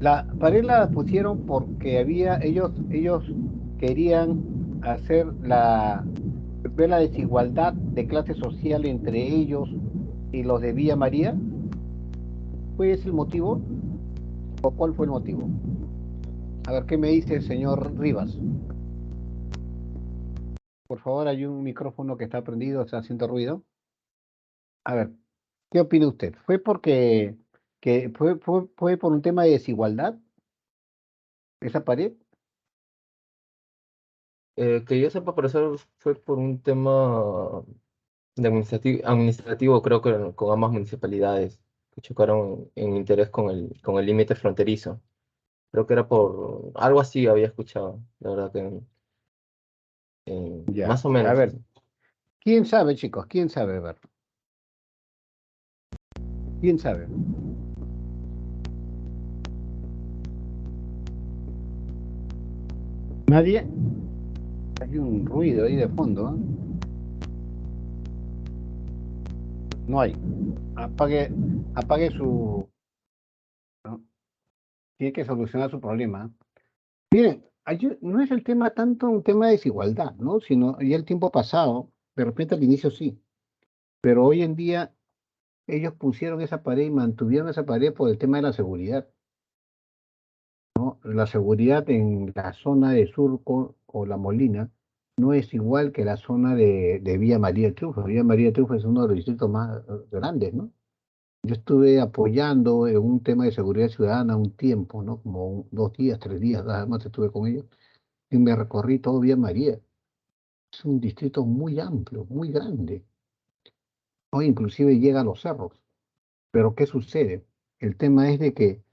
La pared la pusieron porque ellos querían hacer ver la desigualdad de clase social entre ellos y los de Villa María. ¿Fue ese el motivo? ¿O cuál fue el motivo? A ver, ¿qué me dice el señor Rivas? Por favor, hay un micrófono que está prendido, está haciendo ruido. A ver, ¿qué opina usted? ¿Fue porque fue por un tema de desigualdad esa pared? Que yo sepa, por eso fue por un tema de administrativo, creo que con ambas municipalidades que chocaron en interés con el límite fronterizo. Creo que era por algo así había escuchado, la verdad que Ya, más o a menos. ver, ¿quién sabe, chicos? ¿Quién sabe? A ver, ¿quién sabe? ¿Nadie? Hay un ruido ahí de fondo, ¿eh? No hay. Apague su... ¿no? Tiene que solucionar su problema. Miren, no es el tema tanto un tema de desigualdad, ¿no? Sino ya el tiempo pasado, de repente al inicio sí, pero hoy en día ellos pusieron esa pared y mantuvieron esa pared por el tema de la seguridad. La seguridad en la zona de Surco o La Molina no es igual que la zona de Villa María del Triunfo. Villa María del Triunfo es uno de los distritos más grandes, ¿no? Yo estuve apoyando en un tema de seguridad ciudadana un tiempo, ¿no? Como 2 días, 3 días, nada más estuve con ellos y me recorrí todo Villa María. Es un distrito muy amplio, muy grande. Hoy inclusive llega a los cerros. Pero ¿qué sucede? El tema es de que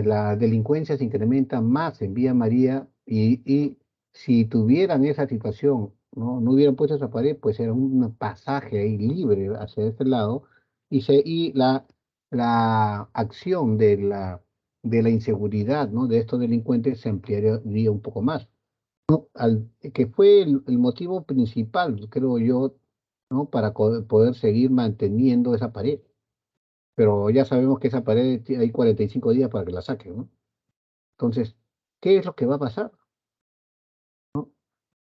la delincuencia se incrementa más en Vía María y si tuvieran esa situación, no hubieran puesto esa pared, pues era un pasaje ahí libre hacia este lado y la acción de la inseguridad, ¿no? De estos delincuentes se ampliaría un poco más. Que fue el motivo principal, creo yo, ¿no? Para poder seguir manteniendo esa pared. Pero ya sabemos que esa pared hay 45 días para que la saquen, ¿no? Entonces, ¿qué es lo que va a pasar?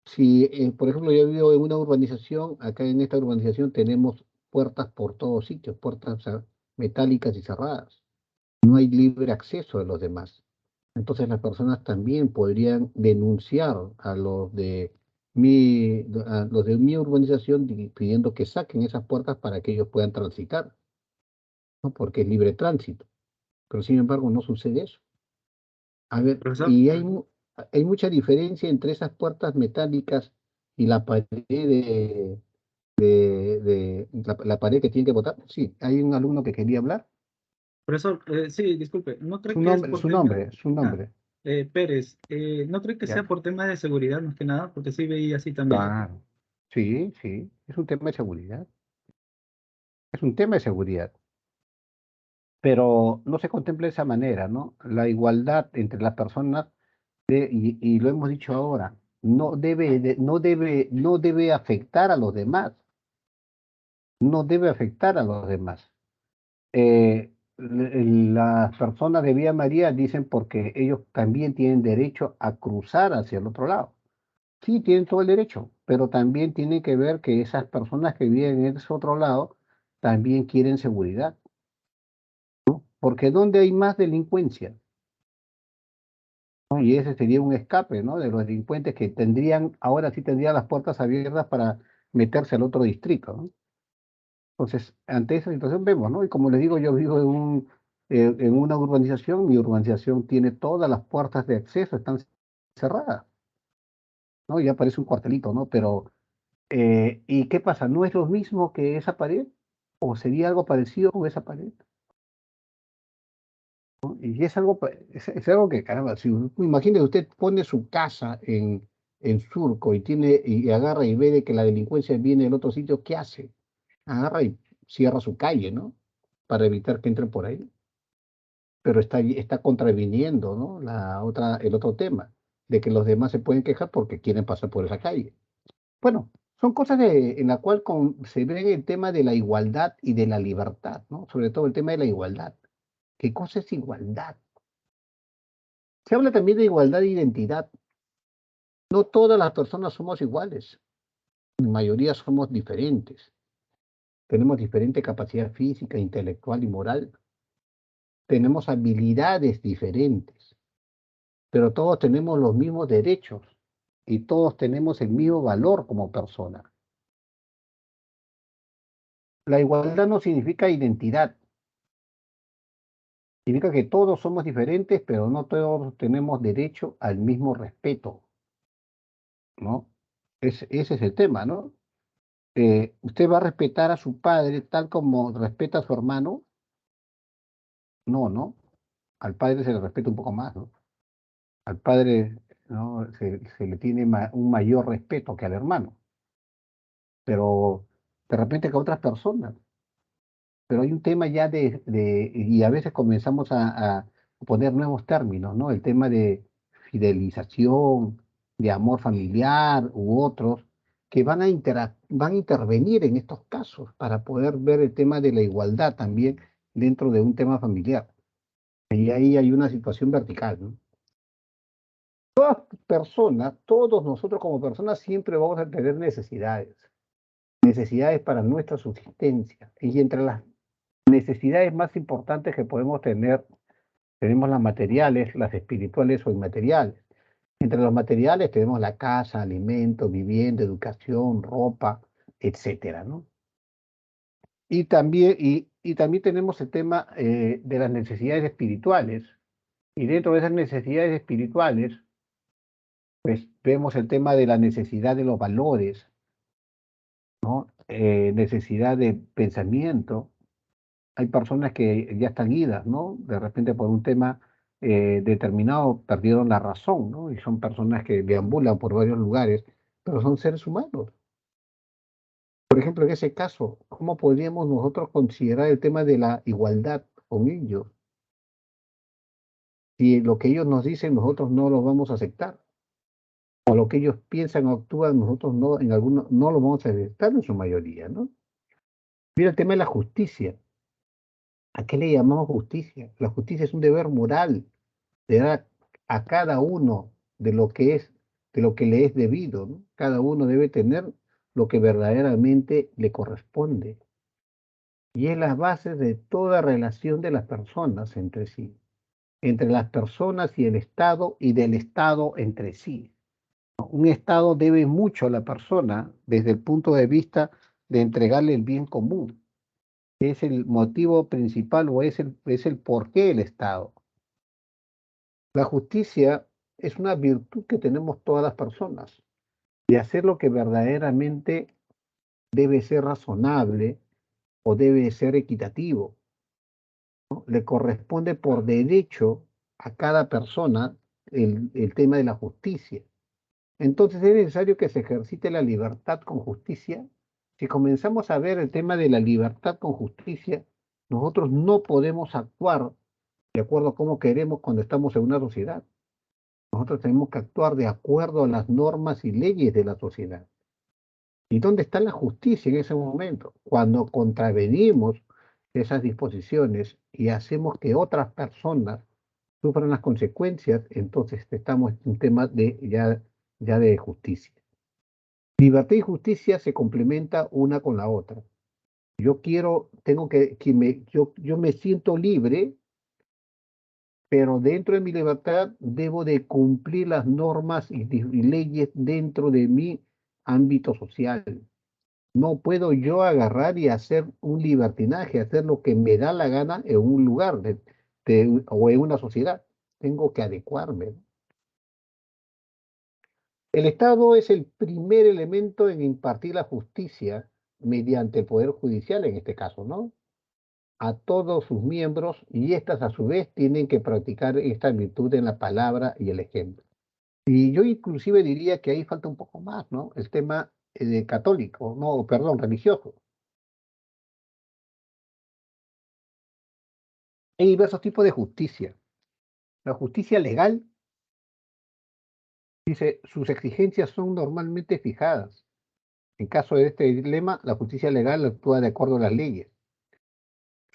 Si, por ejemplo, yo vivo en una urbanización, acá en esta urbanización tenemos puertas por todos sitios, puertas metálicas y cerradas. No hay libre acceso de los demás. Entonces las personas también podrían denunciar a los los de mi urbanización pidiendo que saquen esas puertas para que ellos puedan transitar, ¿no? Porque es libre tránsito. Pero sin embargo no sucede eso. A ver, Profesor, y hay mucha diferencia entre esas puertas metálicas y la pared la pared que tiene que botar. Sí, hay un alumno que quería hablar. profesor, sí, disculpe, ¿no cree Su que es nombre, por su tema, nombre, su ah, nombre. Pérez, ¿no cree que sea Ya. por temas de seguridad más que nada? Porque sí veía así también. Claro. Sí, sí, es un tema de seguridad. Es un tema de seguridad. Pero no se contempla de esa manera, ¿no? La igualdad entre las personas, y lo hemos dicho ahora, no debe afectar a los demás, no debe afectar a los demás. Las personas de Vía María dicen porque ellos también tienen derecho a cruzar hacia el otro lado. Sí, tienen todo el derecho, pero también tienen que ver que esas personas que viven en ese otro lado también quieren seguridad, porque ¿dónde hay más delincuencia? ¿No? Y ese sería un escape, ¿no? De los delincuentes que tendrían, ahora sí tendrían las puertas abiertas para meterse al otro distrito, ¿no? Entonces, ante esa situación vemos, ¿no? Y como les digo, yo vivo en una urbanización, mi urbanización tiene todas las puertas de acceso, están cerradas, ¿no? Ya parece un cuartelito, ¿no? Pero, ¿y qué pasa? ¿No es lo mismo que esa pared? ¿O sería algo parecido con esa pared? ¿No? Y es algo, es algo que, caramba, si imagínese usted pone su casa en Surco y agarra y ve de que la delincuencia viene del otro sitio, ¿qué hace? Agarra y cierra su calle, ¿no? Para evitar que entren por ahí. Pero está contraviniendo, ¿no? El otro tema, de que los demás se pueden quejar porque quieren pasar por esa calle. Bueno, son cosas en la cual se ve el tema de la igualdad y de la libertad, ¿no? Sobre todo el tema de la igualdad. ¿Qué cosa es igualdad? Se habla también de igualdad de identidad. No todas las personas somos iguales. La mayoría somos diferentes. Tenemos diferente capacidad física, intelectual y moral. Tenemos habilidades diferentes, pero todos tenemos los mismos derechos y todos tenemos el mismo valor como persona. La igualdad no significa identidad, significa que todos somos diferentes, pero no todos tenemos derecho al mismo respeto, ¿no? Ese es el tema, ¿no? ¿Usted va a respetar a su padre tal como respeta a su hermano? No, ¿no? Al padre se le respeta un poco más, ¿no? Al padre, ¿no? Se le tiene un mayor respeto que al hermano, pero de repente que a otras personas. Pero hay un tema ya y a veces comenzamos a poner nuevos términos, ¿no? El tema de fidelización, de amor familiar u otros, que van a intervenir en estos casos para poder ver el tema de la igualdad también dentro de un tema familiar. Y ahí hay una situación vertical, ¿no? Personas, todos nosotros como personas siempre vamos a tener necesidades para nuestra subsistencia. Y entre las necesidades más importantes que podemos tener, tenemos las materiales, las espirituales o inmateriales. Entre los materiales tenemos la casa, alimentos, vivienda, educación, ropa, etcétera, ¿no? Y también tenemos el tema de las necesidades espirituales. Y dentro de esas necesidades espirituales, pues vemos el tema de la necesidad de los valores, ¿no? Necesidad de pensamiento. Hay personas que ya están idas, ¿no? De repente por un tema determinado perdieron la razón, ¿no? Y son personas que deambulan por varios lugares, pero son seres humanos. Por ejemplo, en ese caso, ¿cómo podríamos nosotros considerar el tema de la igualdad con ellos? Si lo que ellos nos dicen nosotros no lo vamos a aceptar, o lo que ellos piensan o actúan nosotros no, en algunos no lo vamos a aceptar en su mayoría, ¿no? Mira el tema de la justicia. ¿A qué le llamamos justicia? La justicia es un deber moral de dar a cada uno de lo que le es debido, ¿no? Cada uno debe tener lo que verdaderamente le corresponde. Y es la base de toda relación de las personas entre sí, entre las personas y el Estado y del Estado entre sí. ¿no? Un Estado debe mucho a la persona desde el punto de vista de entregarle el bien común, que es el motivo principal o es el porqué del Estado. La justicia es una virtud que tenemos todas las personas, de hacer lo que verdaderamente debe ser razonable o debe ser equitativo, ¿no? Le corresponde por derecho a cada persona el tema de la justicia. Entonces es necesario que se ejercite la libertad con justicia. Si comenzamos a ver el tema de la libertad con justicia, nosotros no podemos actuar de acuerdo a cómo queremos cuando estamos en una sociedad. Nosotros tenemos que actuar de acuerdo a las normas y leyes de la sociedad. ¿Y dónde está la justicia en ese momento? Cuando contravenimos esas disposiciones y hacemos que otras personas sufran las consecuencias, entonces estamos en un tema de ya de justicia. Libertad y justicia se complementan una con la otra. Yo quiero, tengo yo me siento libre, pero dentro de mi libertad debo de cumplir las normas y leyes dentro de mi ámbito social. No puedo yo agarrar y hacer un libertinaje, hacer lo que me da la gana en un lugar o en una sociedad. Tengo que adecuarme. El Estado es el primer elemento en impartir la justicia mediante el Poder Judicial, en este caso, ¿no? A todos sus miembros y éstas a su vez tienen que practicar esta virtud en la palabra y el ejemplo. Y yo inclusive diría que ahí falta un poco más, ¿no? El tema de católico, no, perdón, religioso. Hay diversos tipos de justicia. La justicia legal, dice, sus exigencias son normalmente fijadas. En caso de este dilema, la justicia legal actúa de acuerdo a las leyes.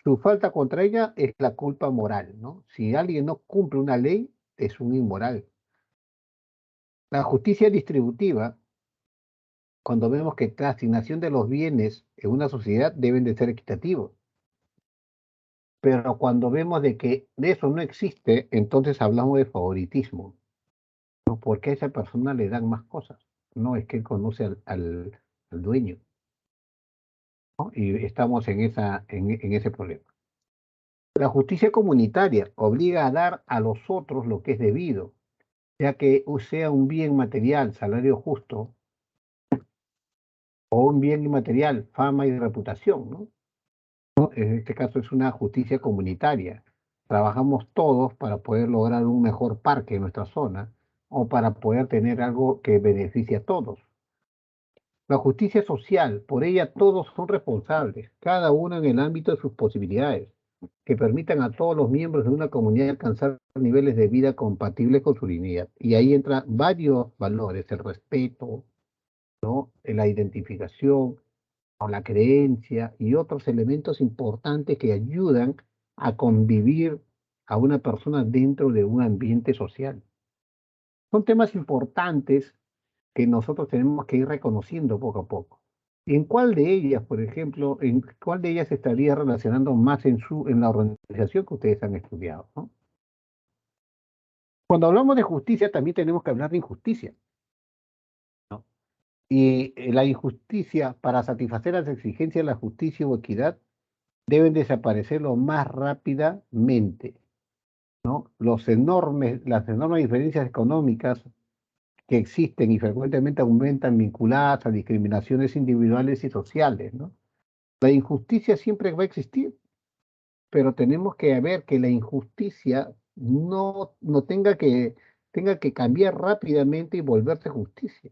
Su falta contra ella es la culpa moral, ¿no? Si alguien no cumple una ley, es un inmoral. La justicia distributiva, cuando vemos que la asignación de los bienes en una sociedad deben de ser equitativos. Pero cuando vemos de que eso no existe, entonces hablamos de favoritismo, ¿no? Porque a esa persona le dan más cosas. No es que él conoce al dueño, ¿no? Y estamos en ese problema. La justicia comunitaria obliga a dar a los otros lo que es debido, ya que sea un bien material, salario justo, o un bien inmaterial, fama y reputación, ¿no? En este caso es una justicia comunitaria. Trabajamos todos para poder lograr un mejor parque en nuestra zona o para poder tener algo que beneficie a todos. La justicia social, por ella todos son responsables, cada uno en el ámbito de sus posibilidades, que permitan a todos los miembros de una comunidad alcanzar niveles de vida compatibles con su dignidad. Y ahí entran varios valores, el respeto, ¿no? La identificación, o la creencia y otros elementos importantes que ayudan a convivir a una persona dentro de un ambiente social. Son temas importantes que nosotros tenemos que ir reconociendo poco a poco. ¿En cuál de ellas, por ejemplo, en cuál de ellas estaría relacionando más en la organización que ustedes han estudiado, ¿no? Cuando hablamos de justicia, también tenemos que hablar de injusticia, ¿no? Y la injusticia, para satisfacer las exigencias de la justicia o equidad, deben desaparecer lo más rápidamente, ¿no? Las enormes diferencias económicas que existen y frecuentemente aumentan vinculadas a discriminaciones individuales y sociales, ¿no? La injusticia siempre va a existir, pero tenemos que ver que la injusticia no tenga que cambiar rápidamente y volverse justicia.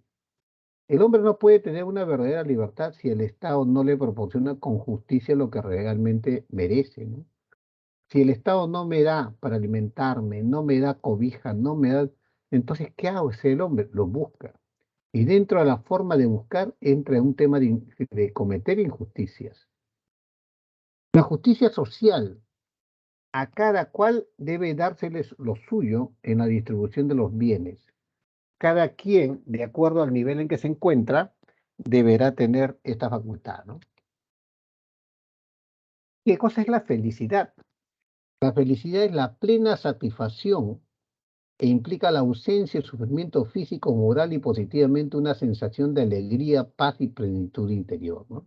El hombre no puede tener una verdadera libertad si el Estado no le proporciona con justicia lo que realmente merece, ¿no? Si el Estado no me da para alimentarme, no me da cobija, no me da, entonces, ¿qué hago? Ese el hombre lo busca. Y dentro de la forma de buscar entra un tema de cometer injusticias. La justicia social, a cada cual debe dárseles lo suyo en la distribución de los bienes. Cada quien, de acuerdo al nivel en que se encuentra, deberá tener esta facultad, ¿no? ¿Qué cosa es la felicidad? La felicidad es la plena satisfacción e implica la ausencia de sufrimiento físico, moral y positivamente una sensación de alegría, paz y plenitud interior, ¿no?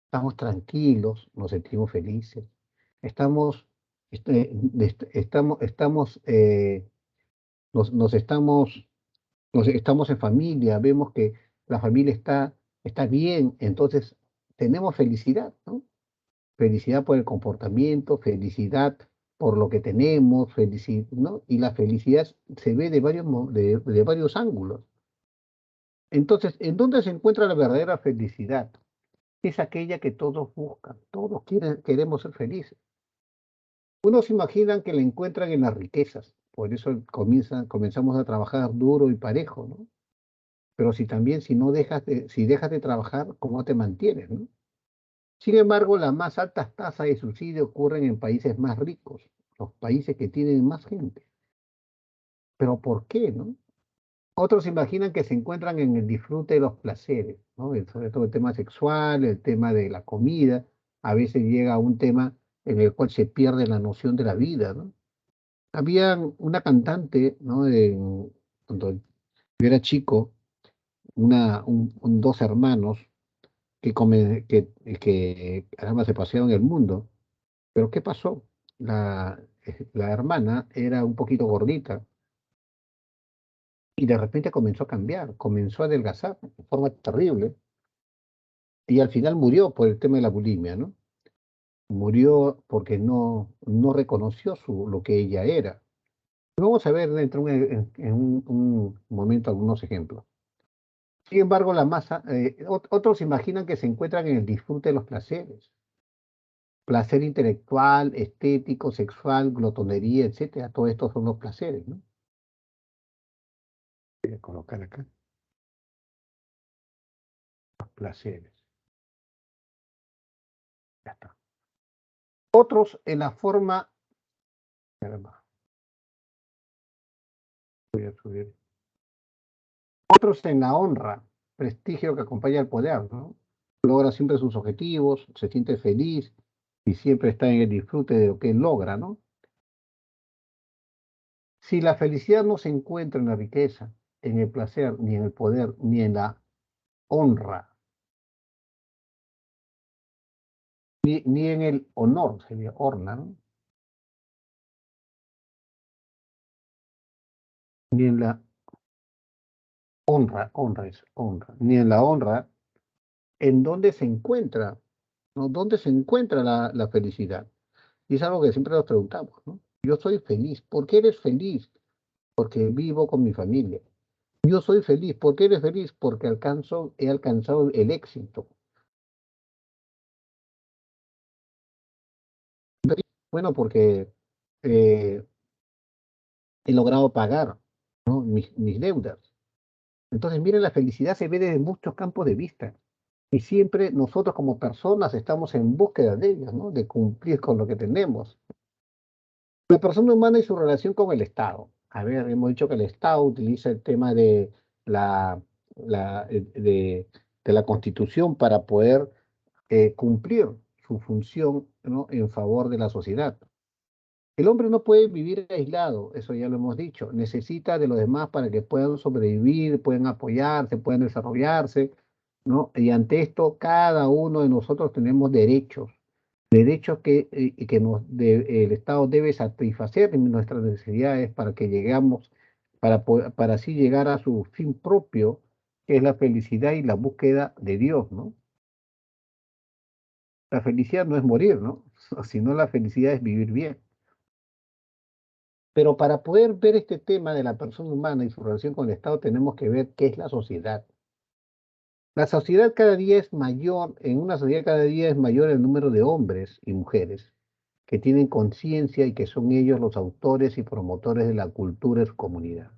Estamos tranquilos, nos sentimos felices, estamos, estamos, nos estamos, estamos en familia, vemos que la familia está bien, entonces tenemos felicidad, ¿no? Felicidad por el comportamiento, felicidad por lo que tenemos, felicidad, ¿no? Y la felicidad se ve de varios ángulos. Entonces, ¿en dónde se encuentra la verdadera felicidad? Es aquella que todos buscan, todos queremos ser felices. Unos imaginan que la encuentran en las riquezas, por eso comenzamos a trabajar duro y parejo, ¿no? Pero si dejas de trabajar, ¿cómo te mantienes, no? Sin embargo, las más altas tasas de suicidio ocurren en países más ricos, los países que tienen más gente. ¿Pero por qué, no? Otros imaginan que se encuentran en el disfrute de los placeres, ¿no? Sobre todo el tema sexual, el tema de la comida, a veces llega a un tema en el cual se pierde la noción de la vida, ¿no? Había una cantante, ¿no? Cuando yo era chico, dos hermanos que además se paseaban el mundo. Pero ¿qué pasó? La hermana era un poquito gordita y de repente comenzó a cambiar, comenzó a adelgazar de forma terrible y al final murió por el tema de la bulimia, ¿no? Murió porque no reconoció lo que ella era. Vamos a ver en un momento algunos ejemplos. Sin embargo, otros imaginan que se encuentran en el disfrute de los placeres. Placer intelectual, estético, sexual, glotonería, etcétera. Todos estos son los placeres, ¿no? Voy a colocar acá los placeres. Ya está. Otros en la forma. Caramba, voy a subir. Otros en la honra, prestigio que acompaña al poder, ¿no? Logra siempre sus objetivos, se siente feliz y siempre está en el disfrute de lo que él logra, ¿no? Si la felicidad no se encuentra en la riqueza, en el placer, ni en el poder, ni en la honra, ni en el honor, sería orna, ¿no? Ni en la honra, ni en la honra, ¿en dónde se encuentra? ¿No? ¿Dónde se encuentra la felicidad? Y es algo que siempre nos preguntamos, ¿no? Yo soy feliz. ¿Por qué eres feliz? Porque vivo con mi familia. Yo soy feliz. ¿Por qué eres feliz? Porque he alcanzado el éxito. Bueno, porque eh, he logrado pagar, ¿no? mis deudas. Entonces, miren, la felicidad se ve desde muchos campos de vista. Y siempre nosotros como personas estamos en búsqueda de ellas, ¿no? De cumplir con lo que tenemos. La persona humana y su relación con el Estado. A ver, hemos dicho que el Estado utiliza el tema de la, la, de la Constitución para poder cumplir su función, ¿no? En favor de la sociedad. El hombre no puede vivir aislado, eso ya lo hemos dicho. Necesita de los demás para que puedan sobrevivir, puedan apoyarse, puedan desarrollarse, ¿no? Y ante esto, cada uno de nosotros tenemos derechos que el Estado debe satisfacer en nuestras necesidades para que lleguemos, para así llegar a su fin propio, que es la felicidad y la búsqueda de Dios, ¿no? La felicidad no es morir, ¿no? Sino la felicidad es vivir bien. Pero para poder ver este tema de la persona humana y su relación con el Estado, tenemos que ver qué es la sociedad. La sociedad cada día es mayor, en una sociedad cada día es mayor el número de hombres y mujeres que tienen conciencia y que son ellos los autores y promotores de la cultura en su comunidad.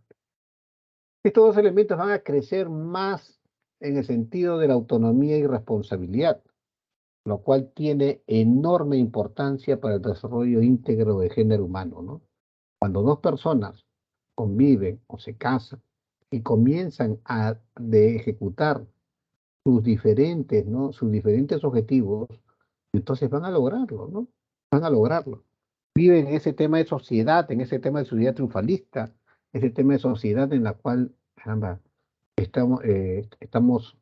Estos dos elementos van a crecer más en el sentido de la autonomía y responsabilidad, lo cual tiene enorme importancia para el desarrollo íntegro del género humano, ¿no? Cuando dos personas conviven o se casan y comienzan de ejecutar ¿no? Sus diferentes objetivos, entonces van a lograrlo, ¿no? Van a lograrlo. Viven en ese tema de sociedad, en ese tema de sociedad triunfalista, ese tema de sociedad en la cual, caramba, estamos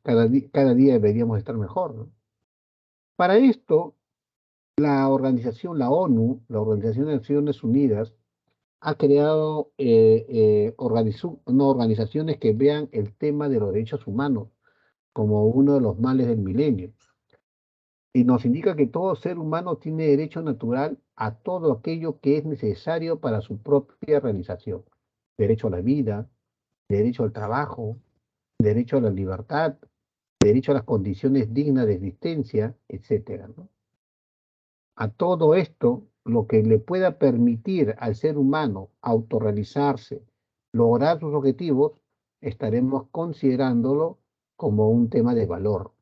cada día deberíamos estar mejor, ¿no? Para esto, la organización, la ONU, la Organización de Naciones Unidas, ha creado no, organizaciones que vean el tema de los derechos humanos como uno de los males del milenio. Y nos indica que todo ser humano tiene derecho natural a todo aquello que es necesario para su propia realización. Derecho a la vida, derecho al trabajo, derecho a la libertad, derecho a las condiciones dignas de existencia, etcétera, ¿no? A todo esto, lo que le pueda permitir al ser humano autorrealizarse, lograr sus objetivos, estaremos considerándolo como un tema de valor,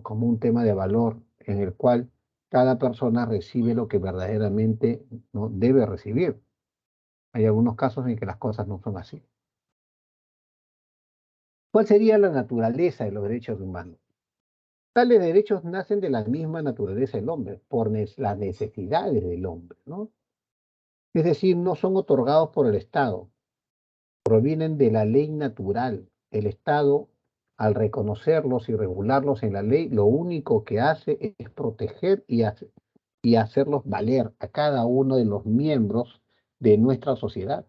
como un tema de valor en el cual cada persona recibe lo que verdaderamente no debe recibir. Hay algunos casos en que las cosas no son así. ¿Cuál sería la naturaleza de los derechos humanos? Tales derechos nacen de la misma naturaleza del hombre, por las necesidades del hombre, ¿no? Es decir, no son otorgados por el Estado, provienen de la ley natural. El Estado, al reconocerlos y regularlos en la ley, lo único que hace es proteger y hacerlos valer a cada uno de los miembros de nuestra sociedad.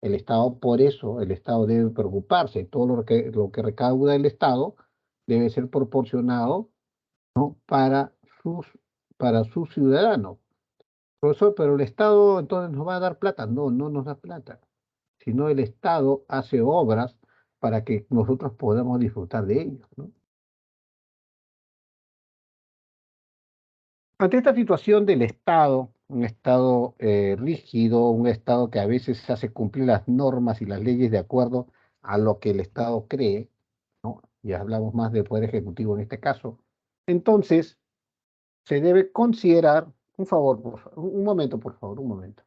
El Estado, por eso, el Estado debe preocuparse. Todo lo que recauda el Estado debe ser proporcionado, ¿no? Para sus ciudadanos. Profesor, pero el Estado entonces nos va a dar plata. No, no nos da plata, sino el Estado hace obras para que nosotros podamos disfrutar de ellos, ¿no? Ante esta situación del Estado, un Estado rígido, un Estado que a veces hace cumplir las normas y las leyes de acuerdo a lo que el Estado cree, ¿no? Ya hablamos más del Poder Ejecutivo en este caso. Entonces, se debe considerar, un favor, un momento, por favor, un momento.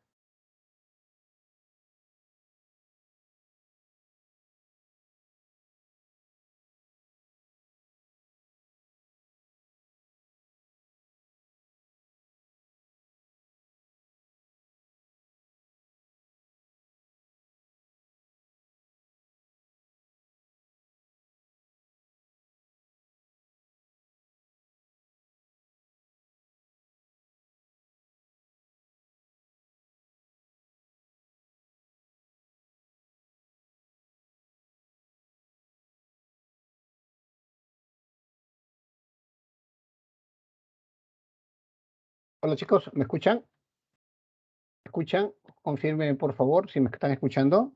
Hola chicos, ¿me escuchan? ¿Me escuchan? Confirmen por favor si me están escuchando.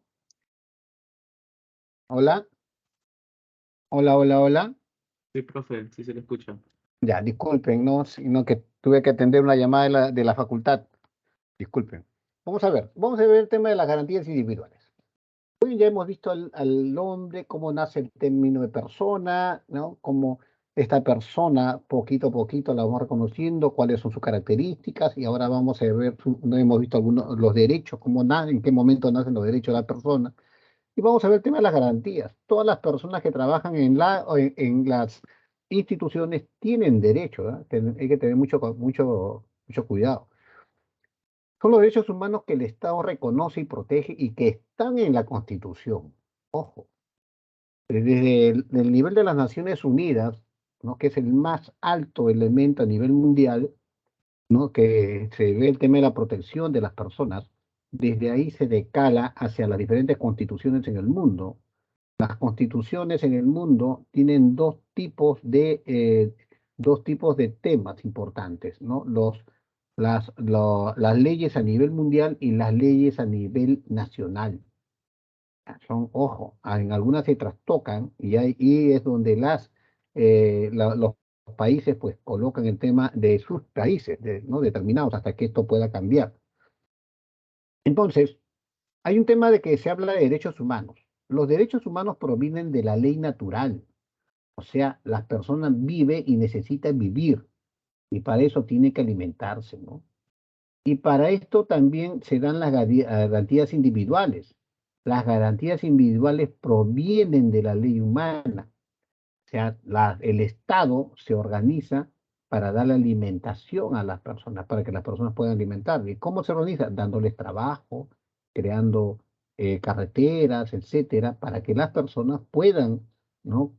Hola, hola, hola, hola. Sí, profe, sí se le escucha. Ya, disculpen, no, sino que tuve que atender una llamada de la facultad. Disculpen. Vamos a ver el tema de las garantías individuales. Hoy ya hemos visto al hombre, cómo nace el término de persona, ¿no? Cómo esta persona, poquito a poquito, la vamos reconociendo, cuáles son sus características, y ahora vamos a ver, no hemos visto algunos, los derechos, en qué momento nacen los derechos de la persona. Y vamos a ver el tema de las garantías. Todas las personas que trabajan en las instituciones tienen derecho, ¿eh? Hay que tener mucho cuidado. Son los derechos humanos que el Estado reconoce y protege y que están en la Constitución. Ojo, desde el nivel de las Naciones Unidas, ¿no? Que es el más alto elemento a nivel mundial, ¿no? Que se ve el tema de la protección de las personas, desde ahí se decala hacia las diferentes constituciones en el mundo. Las constituciones en el mundo tienen dos tipos de temas importantes, ¿no? Las leyes a nivel mundial y las leyes a nivel nacional. Ojo, en algunas se trastocan y es donde los países pues colocan el tema de sus países, ¿no? Determinados hasta que esto pueda cambiar. Entonces, hay un tema de que se habla de derechos humanos. Los derechos humanos provienen de la ley natural. O sea, las personas viven y necesitan vivir. Y para eso tiene que alimentarse, ¿no? Y para esto también se dan las garantías individuales. Las garantías individuales provienen de la ley humana. O sea, el Estado se organiza para darle alimentación a las personas, para que las personas puedan alimentar. ¿Y cómo se organiza? Dándoles trabajo, creando carreteras, etcétera, para que las personas puedan, ¿no?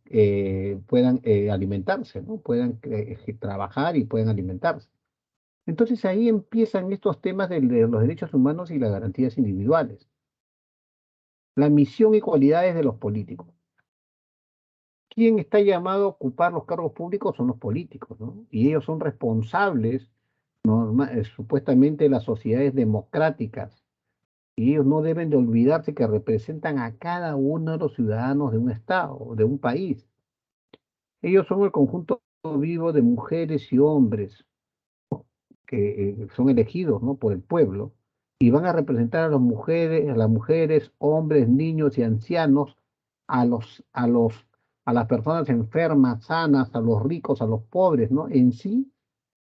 Puedan alimentarse, ¿no? Puedan trabajar y puedan alimentarse. Entonces ahí empiezan estos temas de los derechos humanos y las garantías individuales. La misión y cualidades de los políticos. ¿Quién está llamado a ocupar los cargos públicos? Son los políticos, ¿no? Y ellos son responsables, supuestamente, de las sociedades democráticas. Y ellos no deben de olvidarse que representan a cada uno de los ciudadanos de un estado, de un país. Ellos son el conjunto vivo de mujeres y hombres que son elegidos, ¿no? Por el pueblo y van a representar a las mujeres, hombres, niños y ancianos, a las personas enfermas, sanas, a los ricos, a los pobres, ¿no? En sí,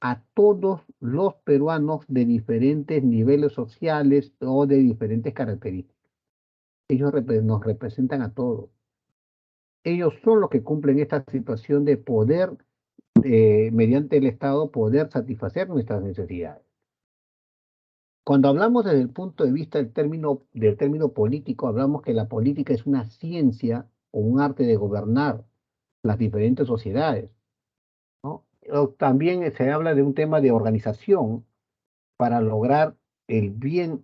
a todos los peruanos de diferentes niveles sociales o de diferentes características. Ellos nos representan a todos. Ellos son los que cumplen esta situación de poder, mediante el Estado, poder satisfacer nuestras necesidades. Cuando hablamos desde el punto de vista del término político, hablamos que la política es una ciencia o un arte de gobernar las diferentes sociedades, ¿no? También se habla de un tema de organización para lograr el bien,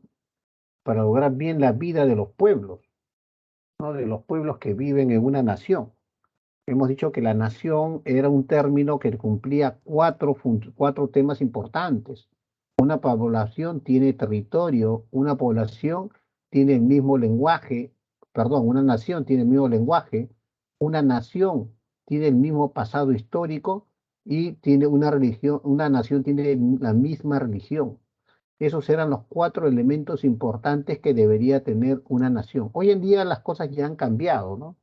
para lograr bien la vida de los pueblos, ¿no? De los pueblos que viven en una nación. Hemos dicho que la nación era un término que cumplía cuatro temas importantes. Una población tiene territorio, una población tiene el mismo lenguaje, perdón, una nación tiene el mismo lenguaje, una nación tiene el mismo pasado histórico y tiene una religión, una nación tiene la misma religión. Esos eran los cuatro elementos importantes que debería tener una nación. Hoy en día las cosas ya han cambiado, ¿no?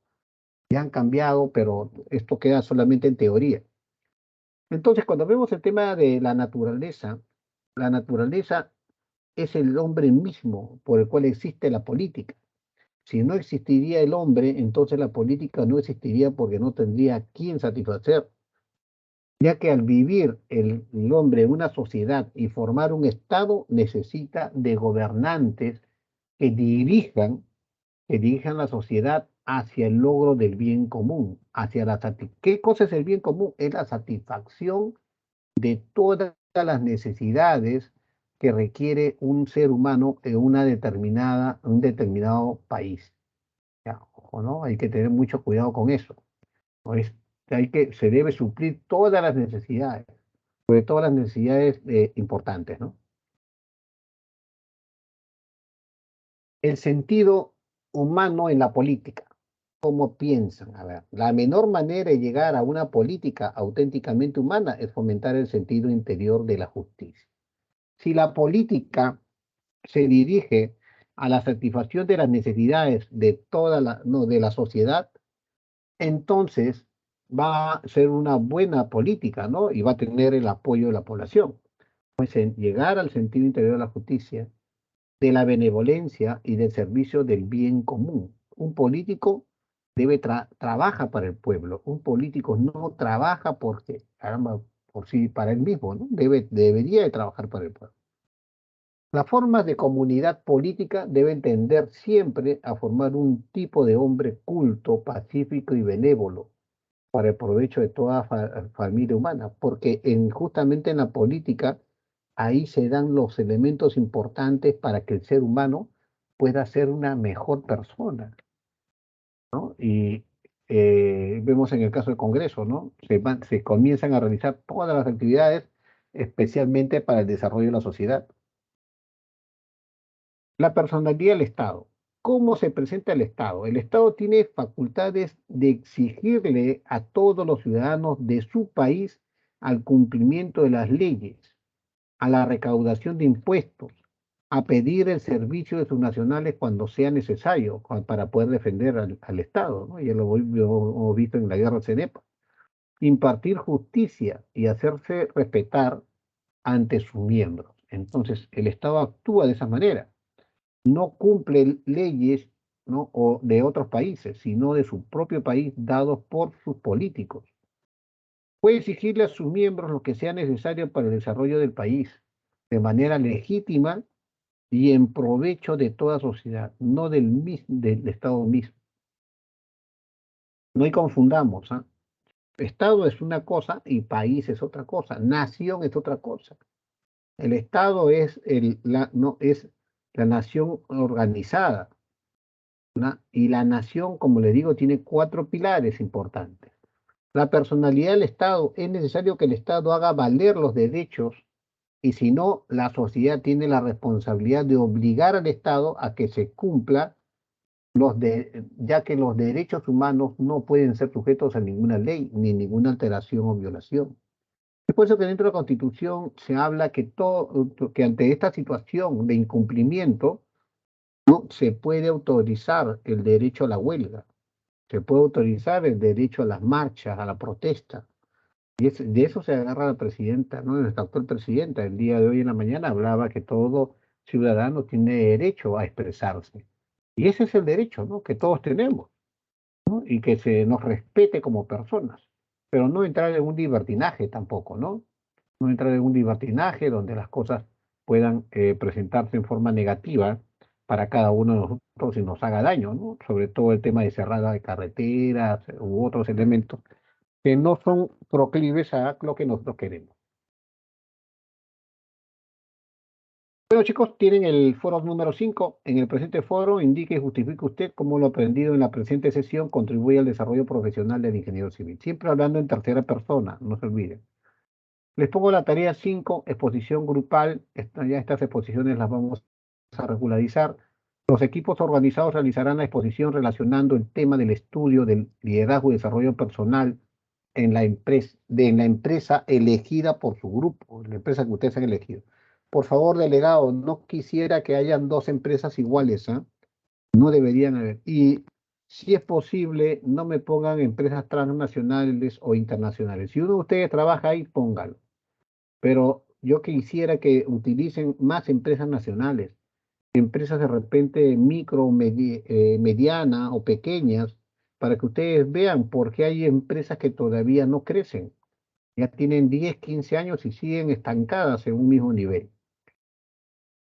Ya han cambiado, pero esto queda solamente en teoría. Entonces, cuando vemos el tema de la naturaleza es el hombre mismo por el cual existe la política. Si no existiría el hombre, entonces la política no existiría porque no tendría a quién satisfacer, ya que al vivir el hombre en una sociedad y formar un Estado necesita de gobernantes que dirijan la sociedad hacia el logro del bien común, hacia ¿Qué cosa es el bien común? Es la satisfacción de todas las necesidades que requiere un ser humano en un determinado país. Ya, ojo, ¿no? Hay que tener mucho cuidado con eso. ¿No? Se debe suplir todas las necesidades, sobre todo las necesidades importantes, ¿no? El sentido humano en la política. ¿Cómo piensan? A ver, la menor manera de llegar a una política auténticamente humana es fomentar el sentido interior de la justicia. Si la política se dirige a la satisfacción de las necesidades de no, de la sociedad, entonces va a ser una buena política, ¿no? Y va a tener el apoyo de la población. Pues en llegar al sentido interior de la justicia, de la benevolencia y del servicio del bien común. Un político trabaja para el pueblo. Un político no trabaja porque, caramba, por sí, para él mismo, ¿no? Debería de trabajar para el pueblo. Las formas de comunidad política deben tender siempre a formar un tipo de hombre culto, pacífico y benévolo para el provecho de toda familia humana, porque justamente en la política ahí se dan los elementos importantes para que el ser humano pueda ser una mejor persona, ¿no? Y vemos en el caso del Congreso, ¿no? Se comienzan a realizar todas las actividades especialmente para el desarrollo de la sociedad. La personalidad del Estado. ¿Cómo se presenta el Estado? El Estado tiene facultades de exigirle a todos los ciudadanos de su país al cumplimiento de las leyes, a la recaudación de impuestos, a pedir el servicio de sus nacionales cuando sea necesario para poder defender al Estado, ¿no? Ya lo hemos visto en la guerra CENEPA. Impartir justicia y hacerse respetar ante sus miembros. Entonces, el Estado actúa de esa manera. No cumple leyes, ¿no? O de otros países, sino de su propio país dados por sus políticos. Puede exigirle a sus miembros lo que sea necesario para el desarrollo del país de manera legítima y en provecho de toda sociedad, no del Estado mismo. No hay confundamos, ¿ah? Estado es una cosa y país es otra cosa, nación es otra cosa. El Estado es, no, es la nación organizada, ¿no? Y la nación, como les digo, tiene 4 pilares importantes. La personalidad del Estado, es necesario que el Estado haga valer los derechos y si no, la sociedad tiene la responsabilidad de obligar al Estado a que se cumpla ya que los derechos humanos no pueden ser sujetos a ninguna ley ni ninguna alteración o violación. Es por eso que dentro de la Constitución se habla que ante esta situación de incumplimiento, ¿no? Se puede autorizar el derecho a la huelga, se puede autorizar el derecho a las marchas, a la protesta. De eso se agarra la presidenta, ¿no? Nuestra actual presidenta, el día de hoy en la mañana hablaba que todo ciudadano tiene derecho a expresarse. Y ese es el derecho, ¿no? Que todos tenemos, ¿no? Y que se nos respete como personas, pero no entrar en un libertinaje tampoco, ¿no? No entrar en un libertinaje donde las cosas puedan presentarse en forma negativa para cada uno de nosotros y nos haga daño, ¿no? Sobre todo el tema de cerrada de carreteras u otros elementos que no son proclives a lo que nosotros queremos. Bueno, chicos, tienen el foro número 5. En el presente foro, indique y justifique usted cómo lo aprendido en la presente sesión contribuye al desarrollo profesional del ingeniero civil. Siempre hablando en tercera persona, no se olviden. Les pongo la tarea 5, exposición grupal. Ya estas exposiciones las vamos a regularizar. Los equipos organizados realizarán la exposición relacionando el tema del estudio del liderazgo y desarrollo personal en la empresa elegida por su grupo, la empresa que ustedes han elegido. Por favor, delegado, no quisiera que hayan 2 empresas iguales, ¿ah? No deberían haber. Y si es posible, no me pongan empresas transnacionales o internacionales. Si uno de ustedes trabaja ahí, póngalo. Pero yo quisiera que utilicen más empresas nacionales, empresas de repente mediana o pequeñas, para que ustedes vean por qué hay empresas que todavía no crecen. Ya tienen 10, 15 años y siguen estancadas en un mismo nivel.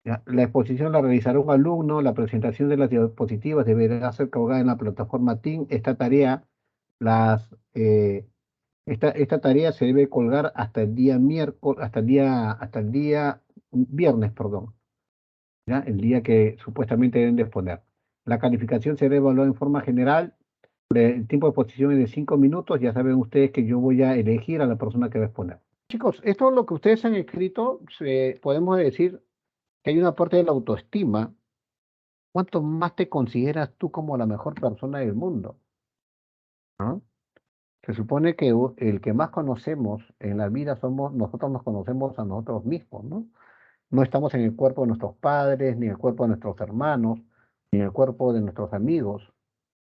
Ya, la exposición la realizará un alumno, la presentación de las diapositivas deberá ser colgada en la plataforma Team. Las, eh, esta tarea se debe colgar hasta el día miércoles, hasta el día viernes, perdón, ¿ya? El día que supuestamente deben de exponer. La calificación será evaluada en forma general. El tiempo de exposición es de 5 minutos. Ya saben ustedes que yo voy a elegir a la persona que va a exponer. Chicos, esto es lo que ustedes han escrito. Podemos decir que hay una parte de la autoestima. ¿Cuánto más te consideras tú como la mejor persona del mundo? ¿No? Se supone que el que más conocemos en la vida somos nosotros, nos conocemos a nosotros mismos, ¿no? No estamos en el cuerpo de nuestros padres, ni en el cuerpo de nuestros hermanos, ni en el cuerpo de nuestros amigos.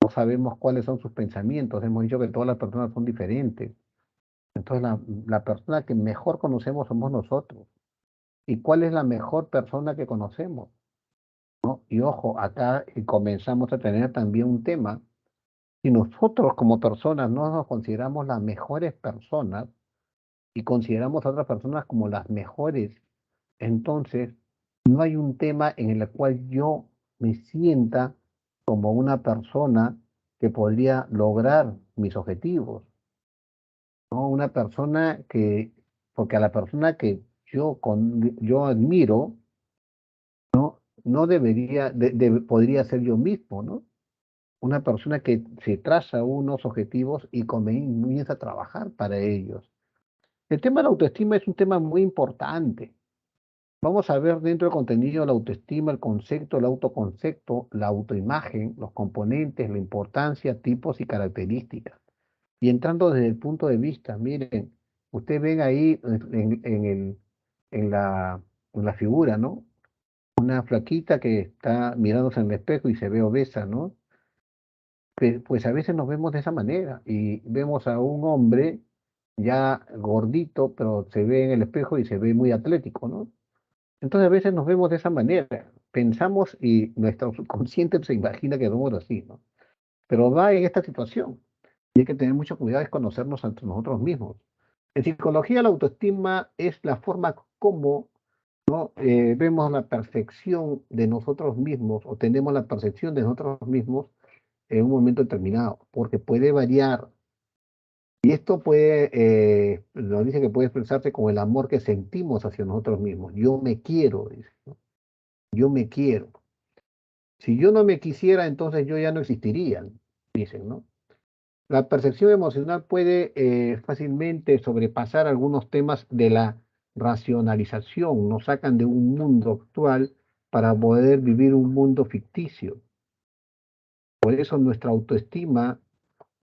No sabemos cuáles son sus pensamientos. Hemos dicho que todas las personas son diferentes. Entonces, la persona que mejor conocemos somos nosotros. ¿Y cuál es la mejor persona que conocemos? ¿No? Y ojo, acá comenzamos a tener también un tema. Si nosotros como personas no nos consideramos las mejores personas y consideramos a otras personas como las mejores, entonces no hay un tema en el cual yo me sienta como una persona que podría lograr mis objetivos, ¿no? Una persona porque a la persona que yo admiro, no debería, podría ser yo mismo, ¿no? Una persona que se traza unos objetivos y comienza a trabajar para ellos. El tema de la autoestima es un tema muy importante. Vamos a ver dentro del contenido la autoestima, el concepto, el autoconcepto, la autoimagen, los componentes, la importancia, tipos y características. Y entrando desde el punto de vista, miren, ustedes ven ahí en la, en la figura, ¿no? Una flaquita que está mirándose en el espejo y se ve obesa, ¿no? Pues a veces nos vemos de esa manera y vemos a un hombre ya gordito, pero se ve en el espejo y se ve muy atlético, ¿no? Entonces a veces nos vemos de esa manera, pensamos y nuestro subconsciente se imagina que somos así, ¿no? Pero va en esta situación y hay que tener mucho cuidado de conocernos entre nosotros mismos. En psicología, la autoestima es la forma como ¿no? Vemos la perfección de nosotros mismos o tenemos la percepción de nosotros mismos en un momento determinado, porque puede variar. Y esto puede, nos dice que puede expresarse con el amor que sentimos hacia nosotros mismos. Yo me quiero, dice, ¿no? Yo me quiero. Si yo no me quisiera, entonces yo ya no existiría, dicen, ¿no? La percepción emocional puede fácilmente sobrepasar algunos temas de la racionalización, nos sacan de un mundo actual para poder vivir un mundo ficticio. Por eso nuestra autoestima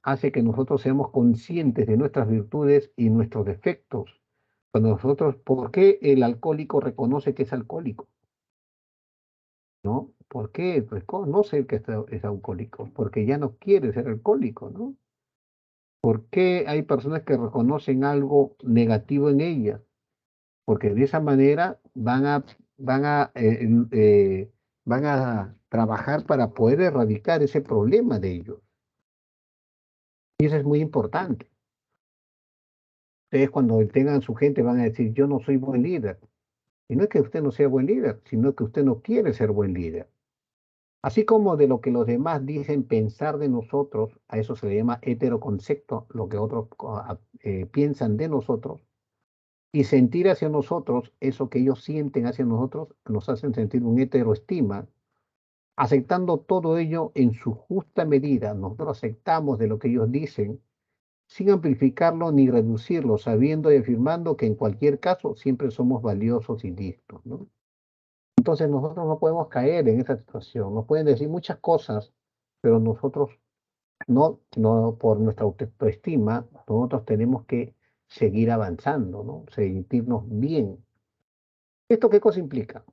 hace que nosotros seamos conscientes de nuestras virtudes y nuestros defectos. Cuando nosotros, ¿por qué el alcohólico reconoce que es alcohólico? ¿No? ¿Por qué reconoce que es alcohólico? Porque ya no quiere ser alcohólico, ¿no? ¿Por qué hay personas que reconocen algo negativo en ellas? Porque de esa manera van a, van a trabajar para poder erradicar ese problema de ellos. Y eso es muy importante. Ustedes cuando tengan su gente van a decir, yo no soy buen líder. Y no es que usted no sea buen líder, sino que usted no quiere ser buen líder. Así como de lo que los demás dicen pensar de nosotros, a eso se le llama heteroconcepto, lo que otros piensan de nosotros, y sentir hacia nosotros, eso que ellos sienten hacia nosotros, nos hacen sentir un heteroestima, aceptando todo ello en su justa medida. Nosotros aceptamos de lo que ellos dicen, sin amplificarlo ni reducirlo, sabiendo y afirmando que en cualquier caso siempre somos valiosos y listos, ¿no? Entonces nosotros no podemos caer en esa situación, nos pueden decir muchas cosas, pero nosotros no por nuestra autoestima, nosotros tenemos que seguir avanzando, ¿no? Sentirnos bien. ¿Esto qué cosa implica?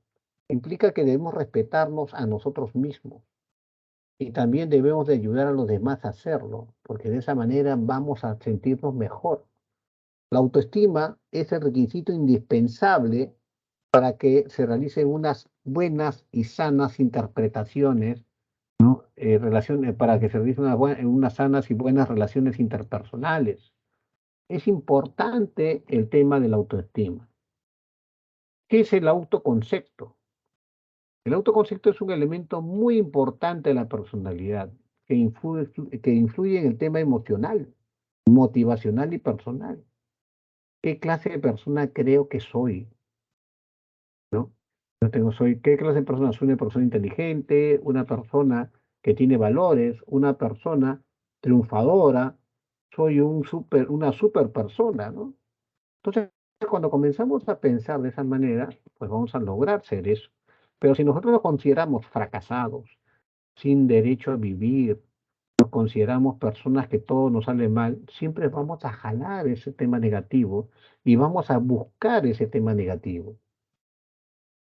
Implica que debemos respetarnos a nosotros mismos y también debemos de ayudar a los demás a hacerlo, porque de esa manera vamos a sentirnos mejor. La autoestima es el requisito indispensable para que se realicen unas buenas y sanas interpretaciones, ¿no? Para que se realicen unas sanas y buenas relaciones interpersonales. Es importante el tema de la autoestima. ¿Qué es el autoconcepto? El autoconcepto es un elemento muy importante de la personalidad que influye en el tema emocional, motivacional y personal. ¿Qué clase de persona creo que soy? ¿No? ¿Qué clase de persona? Soy una persona inteligente, una persona que tiene valores, una persona triunfadora, soy una super persona, ¿no? Entonces, cuando comenzamos a pensar de esa manera, pues vamos a lograr ser eso. Pero si nosotros nos consideramos fracasados, sin derecho a vivir, nos consideramos personas que todo nos sale mal, siempre vamos a jalar ese tema negativo y vamos a buscar ese tema negativo.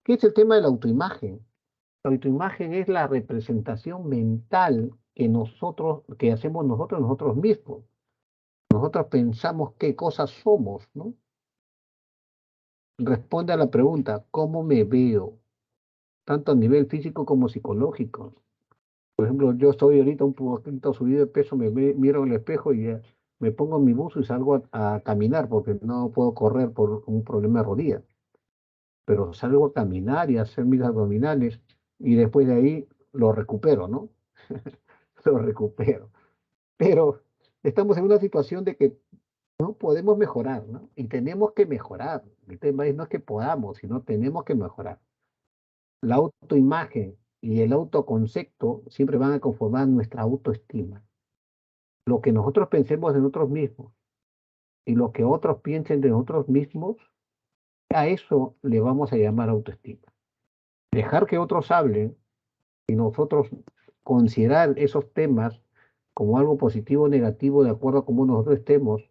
¿Qué es el tema de la autoimagen? La autoimagen es la representación mental que hacemos nosotros mismos. Nosotros pensamos qué cosas somos, ¿no? Responde a la pregunta, ¿cómo me veo? Tanto a nivel físico como psicológico. Por ejemplo, yo estoy ahorita un poquito subido de peso, miro en el espejo y me pongo en mi buzo y salgo a caminar porque no puedo correr por un problema de rodilla. Pero salgo a caminar y a hacer mis abdominales y después de ahí lo recupero, ¿no? Lo recupero. Pero estamos en una situación de que no podemos mejorar, ¿no? Y tenemos que mejorar. El tema es no es que podamos, sino tenemos que mejorar. La autoimagen y el autoconcepto siempre van a conformar nuestra autoestima. Lo que nosotros pensemos de nosotros mismos y lo que otros piensen de nosotros mismos, a eso le vamos a llamar autoestima. Dejar que otros hablen y nosotros considerar esos temas como algo positivo o negativo de acuerdo a cómo nosotros estemos,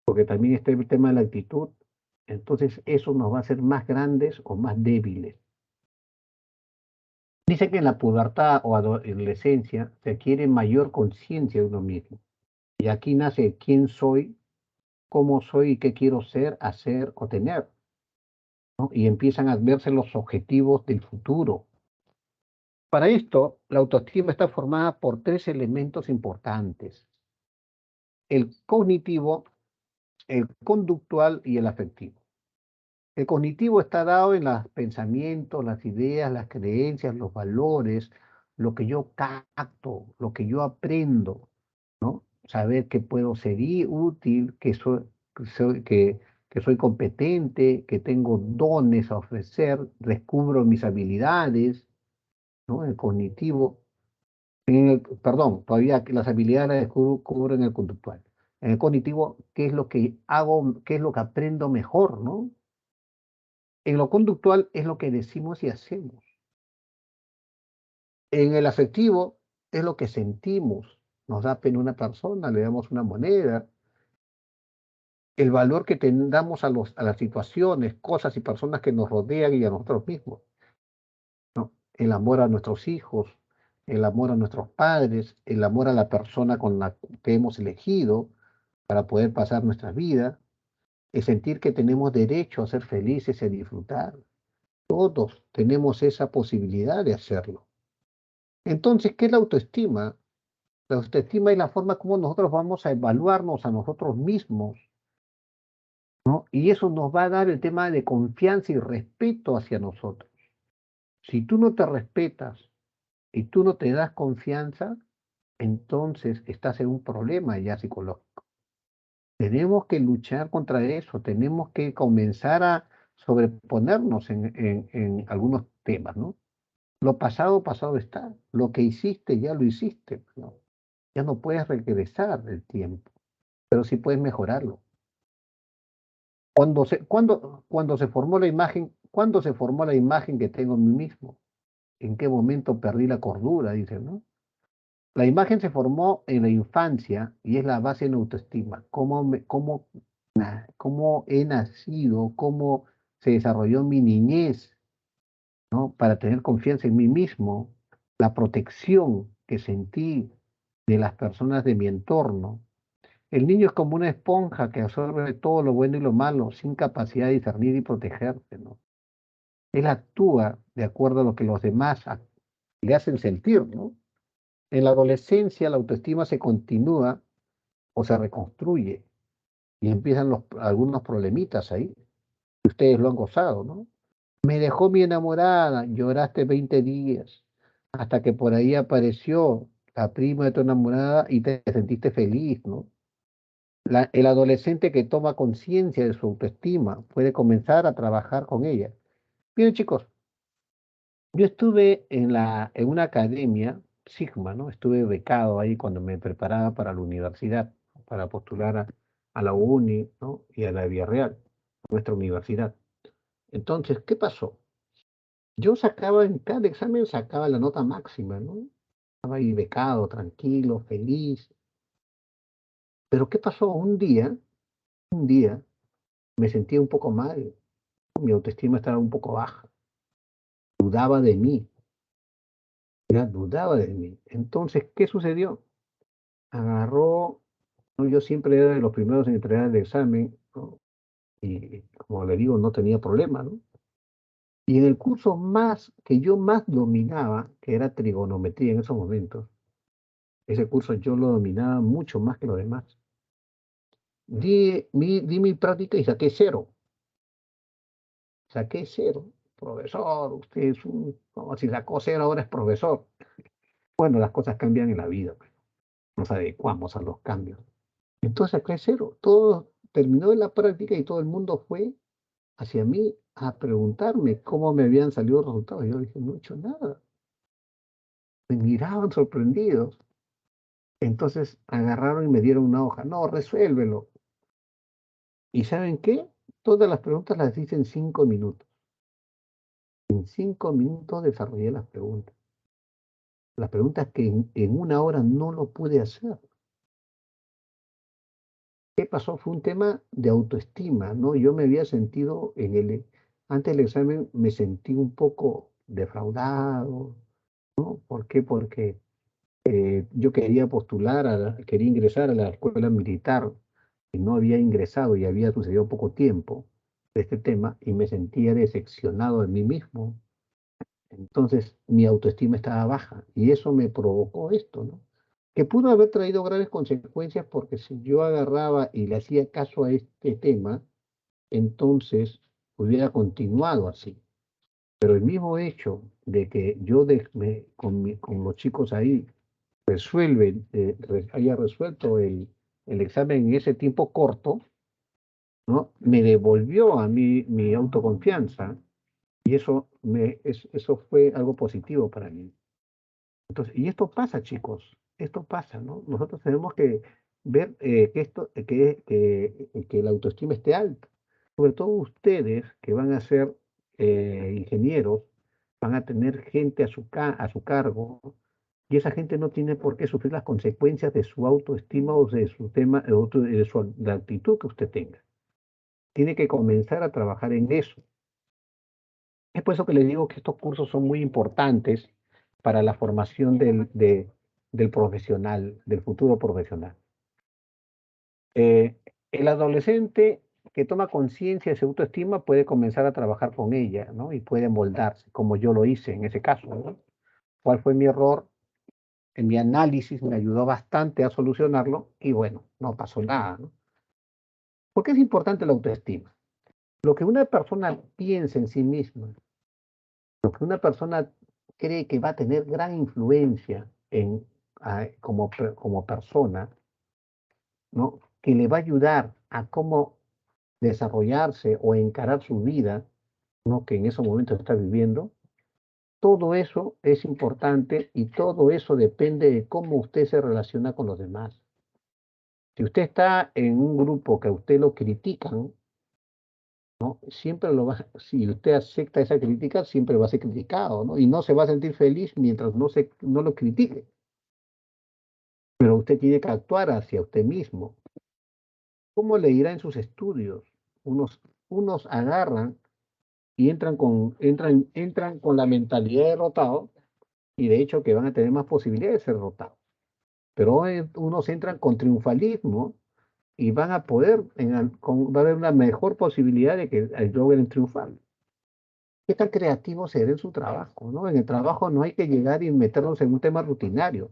porque también está el tema de la actitud, entonces eso nos va a hacer más grandes o más débiles. Dice que en la pubertad o adolescencia se adquiere mayor conciencia de uno mismo. Y aquí nace quién soy, cómo soy y qué quiero ser, hacer o tener, ¿no? Y empiezan a verse los objetivos del futuro. Para esto, la autoestima está formada por tres elementos importantes: el cognitivo, el conductual y el afectivo. El cognitivo está dado en los pensamientos, las ideas, las creencias, los valores, lo que yo capto, lo que yo aprendo, ¿no? Saber que puedo ser útil, que soy competente, que tengo dones a ofrecer, descubro mis habilidades, ¿no? El cognitivo, perdón, todavía que las habilidades las descubro en el conductual. En el cognitivo, ¿qué es lo que hago, qué es lo que aprendo mejor, ¿no? En lo conductual es lo que decimos y hacemos. En el afectivo es lo que sentimos. Nos da pena una persona, le damos una moneda. El valor que damos a las situaciones, cosas y personas que nos rodean y a nosotros mismos, ¿no? El amor a nuestros hijos, el amor a nuestros padres, el amor a la persona con la que hemos elegido para poder pasar nuestra vida, el sentir que tenemos derecho a ser felices y a disfrutar. Todos tenemos esa posibilidad de hacerlo. Entonces, ¿qué es la autoestima? La autoestima es la forma como nosotros vamos a evaluarnos a nosotros mismos, ¿no? Y eso nos va a dar el tema de confianza y respeto hacia nosotros. Si tú no te respetas y tú no te das confianza, entonces estás en un problema ya psicológico. Tenemos que luchar contra eso, tenemos que comenzar a sobreponernos en algunos temas, ¿no? Lo pasado, pasado está. Lo que hiciste, ya lo hiciste, ¿no? Ya no puedes regresar el tiempo, pero sí puedes mejorarlo. Cuando se formó la imagen, ¿cuándo se formó la imagen que tengo en mí mismo? ¿En qué momento perdí la cordura? Dicen, ¿no? La imagen se formó en la infancia y es la base de la autoestima. ¿Cómo he nacido? ¿Cómo se desarrolló mi niñez? ¿No? Para tener confianza en mí mismo, la protección que sentí de las personas de mi entorno. El niño es como una esponja que absorbe todo lo bueno y lo malo sin capacidad de discernir y protegerse, ¿no? Él actúa de acuerdo a lo que los demás le hacen sentir, ¿no? En la adolescencia la autoestima se continúa o se reconstruye y empiezan algunos problemitas ahí. Ustedes lo han gozado, ¿no? Me dejó mi enamorada, lloraste 20 días, hasta que por ahí apareció la prima de tu enamorada y te sentiste feliz, ¿no? El adolescente que toma conciencia de su autoestima puede comenzar a trabajar con ella. Miren, chicos, yo estuve en una academia, Sigma, ¿no? Estuve becado ahí cuando me preparaba para la universidad, para postular a la UNI, ¿no? Y a la Villarreal, nuestra universidad. Entonces, ¿qué pasó? Yo sacaba en cada examen, sacaba la nota máxima, ¿no? Estaba ahí becado, tranquilo, feliz. Pero ¿qué pasó? Un día me sentía un poco mal, mi autoestima estaba un poco baja, dudaba de mí, ya dudaba de mí. Entonces, ¿qué sucedió? Agarró, ¿no? Yo siempre era de los primeros en entregar el examen, ¿no? Y como le digo, no tenía problema, ¿no? Y en el curso que yo más dominaba, que era trigonometría en esos momentos, ese curso yo lo dominaba mucho más que los demás. Di mi práctica y saqué cero. Saqué cero. Profesor, usted es como si sacó cero, ahora es profesor. Bueno, las cosas cambian en la vida, pues. Nos adecuamos a los cambios. Entonces saqué cero. Todo terminó la práctica y todo el mundo fue hacia mí a preguntarme cómo me habían salido los resultados. Yo dije, no he hecho nada. Me miraban sorprendidos. Entonces agarraron y me dieron una hoja. No, resuélvelo. ¿Y saben qué? Todas las preguntas las hice en 5 minutos. En 5 minutos desarrollé las preguntas. Las preguntas que en una hora no lo pude hacer. ¿Qué pasó? Fue un tema de autoestima, ¿no? Yo me había sentido antes del examen me sentí un poco defraudado, ¿no? ¿Por qué? Porque yo quería quería ingresar a la escuela militar y no había ingresado y había sucedido poco tiempo de este tema y me sentía decepcionado de mí mismo. Entonces mi autoestima estaba baja y eso me provocó esto, ¿no? Que pudo haber traído graves consecuencias porque si yo agarraba y le hacía caso a este tema, entonces hubiera continuado así. Pero el mismo hecho de que yo con los chicos ahí haya resuelto el examen en ese tiempo corto, ¿no? Me devolvió a mí mi autoconfianza y eso fue algo positivo para mí. Entonces, y esto pasa, chicos, esto pasa, ¿no? Nosotros tenemos que ver que la autoestima esté alta. Sobre todo ustedes que van a ser ingenieros, van a tener gente a su cargo, y esa gente no tiene por qué sufrir las consecuencias de su autoestima o de su tema, de la actitud que usted tenga. Tiene que comenzar a trabajar en eso. Es por eso que les digo que estos cursos son muy importantes para la formación del profesional, del futuro profesional. El adolescente que toma conciencia de su autoestima puede comenzar a trabajar con ella, ¿no? Y puede moldarse, como yo lo hice en ese caso, ¿no? ¿Cuál fue mi error? En mi análisis me ayudó bastante a solucionarlo y bueno, no pasó nada, ¿no? ¿Por qué es importante la autoestima? Lo que una persona piensa en sí misma, lo que una persona cree que va a tener gran influencia como persona, ¿no? Que le va a ayudar a cómo desarrollarse o encarar su vida, ¿no? Que en esos momentos está viviendo, todo eso es importante y todo eso depende de cómo usted se relaciona con los demás. Si usted está en un grupo que a usted lo critican, ¿no? Siempre si usted acepta esa crítica, siempre va a ser criticado, ¿no? Y no se va a sentir feliz mientras no lo critique. Pero usted tiene que actuar hacia usted mismo. ¿Cómo le irá en sus estudios? Unos agarran y entran con la mentalidad de derrotado y de hecho que van a tener más posibilidades de ser derrotados. Pero unos entran con triunfalismo y van a poder, va a haber una mejor posibilidad de que logren triunfar. ¿Qué tan creativo ser en su trabajo? ¿No? En el trabajo no hay que llegar y meternos en un tema rutinario.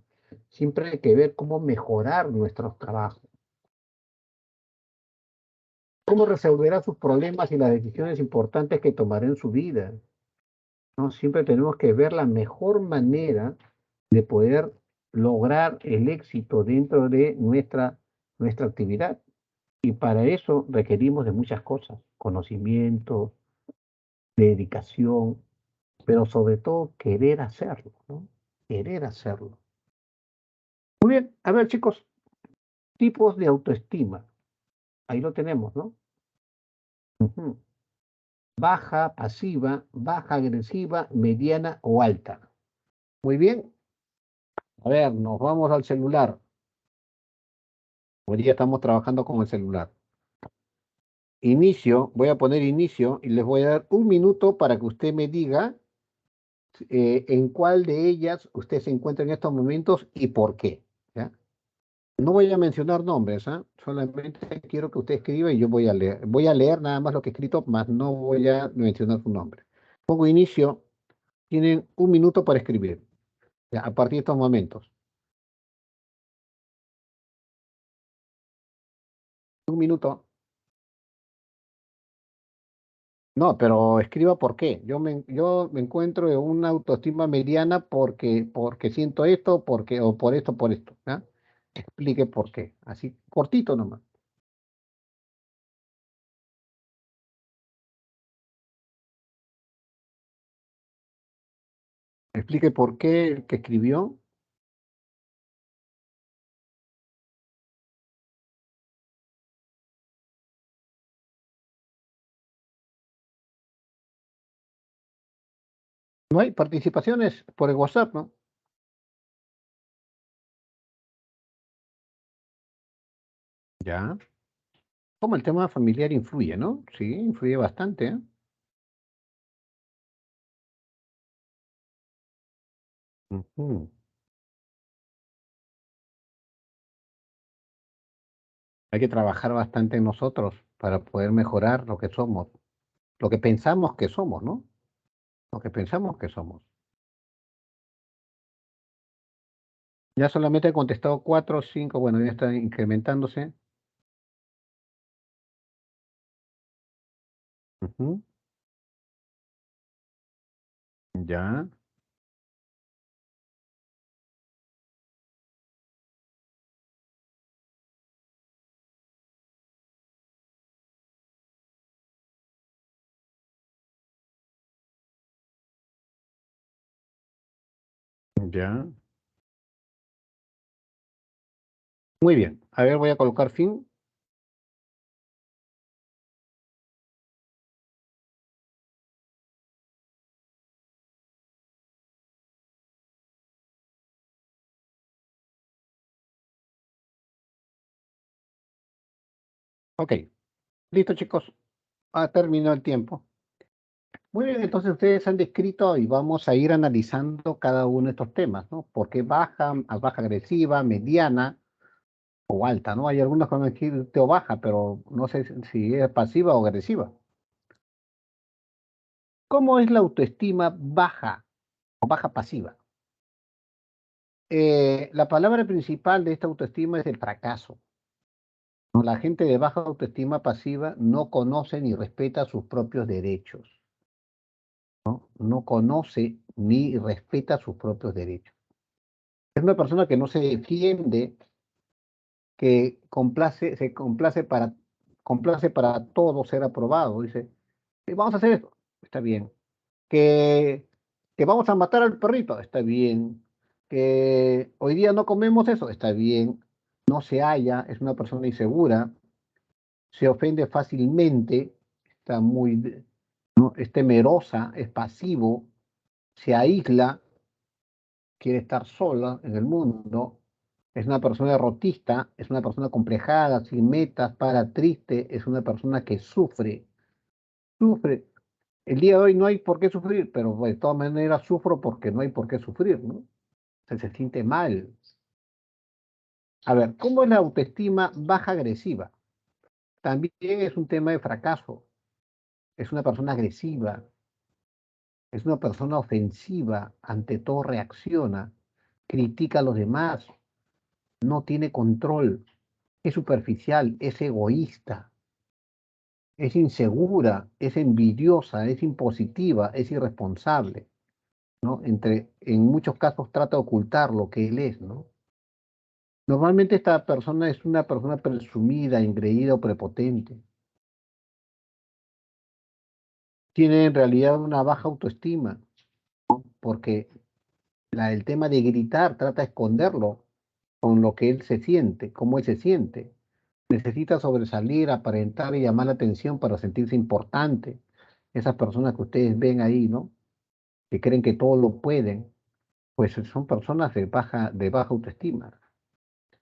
Siempre hay que ver cómo mejorar nuestros trabajos. Cómo resolverá sus problemas y las decisiones importantes que tomará en su vida. ¿No? Siempre tenemos que ver la mejor manera de poder lograr el éxito dentro de nuestra actividad. Y para eso requerimos de muchas cosas, conocimiento, dedicación, pero sobre todo querer hacerlo, ¿no? Querer hacerlo. Muy bien, a ver chicos, tipos de autoestima. Ahí lo tenemos, ¿no? Ujú. Baja, pasiva, baja, agresiva, mediana o alta. Muy bien. A ver, nos vamos al celular. Hoy día estamos trabajando con el celular. Inicio, voy a poner inicio y les voy a dar un minuto para que usted me diga en cuál de ellas usted se encuentra en estos momentos y por qué. ¿Ya? No voy a mencionar nombres, ¿ah? Solamente quiero que usted escriba y yo voy a leer. Voy a leer nada más lo que he escrito, más no voy a mencionar su nombre. Pongo inicio, tienen un minuto para escribir, ¿ya? A partir de estos momentos. Un minuto. No, pero escriba por qué. Yo me encuentro en una autoestima mediana porque siento esto, o por esto, ¿ya? Explique por qué. Así, cortito nomás. Explique por qué el que escribió. No hay participaciones por el WhatsApp, ¿no? Ya. Como el tema familiar influye, ¿no? Sí, influye bastante, ¿eh? Ujú. Hay que trabajar bastante en nosotros para poder mejorar lo que somos, lo que pensamos que somos, ¿no? Lo que pensamos que somos. Ya solamente he contestado 4 o 5, bueno, ya está incrementándose. Ujú. Ya, ya. Muy bien. A ver, voy a colocar fin. Ok. Listo, chicos. Ha terminado el tiempo. Muy bien, entonces ustedes han descrito y vamos a ir analizando cada uno de estos temas, ¿no? ¿Por qué baja, a baja agresiva, mediana o alta, ¿no? Hay algunos que van a decir o baja, pero no sé si es pasiva o agresiva. ¿Cómo es la autoestima baja o baja pasiva? La palabra principal de esta autoestima es el fracaso, ¿no? La gente de baja autoestima pasiva no conoce ni respeta sus propios derechos, ¿no? No conoce ni respeta sus propios derechos. Es una persona que no se defiende, que complace para todo ser aprobado. Dice, vamos a hacer esto, está bien. Que, que vamos a matar al perrito, está bien. Que hoy día no comemos eso, está bien. No se halla, es una persona insegura, se ofende fácilmente, está ¿no? Es temerosa, es pasivo, se aísla, quiere estar sola en el mundo, es una persona derrotista, es una persona complejada, sin metas, para triste, es una persona que sufre. El día de hoy no hay por qué sufrir, pero de todas maneras sufro porque no hay por qué sufrir, ¿no? Se siente mal. A ver, ¿cómo es la autoestima baja agresiva? También es un tema de fracaso. Es una persona agresiva, es una persona ofensiva, ante todo reacciona, critica a los demás, no tiene control, es superficial, es egoísta, es insegura, es envidiosa, es impositiva, es irresponsable, ¿no? En muchos casos trata de ocultar lo que él es, ¿no? Normalmente esta persona es una persona presumida, engreída o prepotente. Tiene en realidad una baja autoestima, porque el tema de gritar trata de esconderlo con lo que él se siente, cómo él se siente. Necesita sobresalir, aparentar y llamar la atención para sentirse importante. Esas personas que ustedes ven ahí, ¿no? Que creen que todo lo pueden, pues son personas de baja autoestima.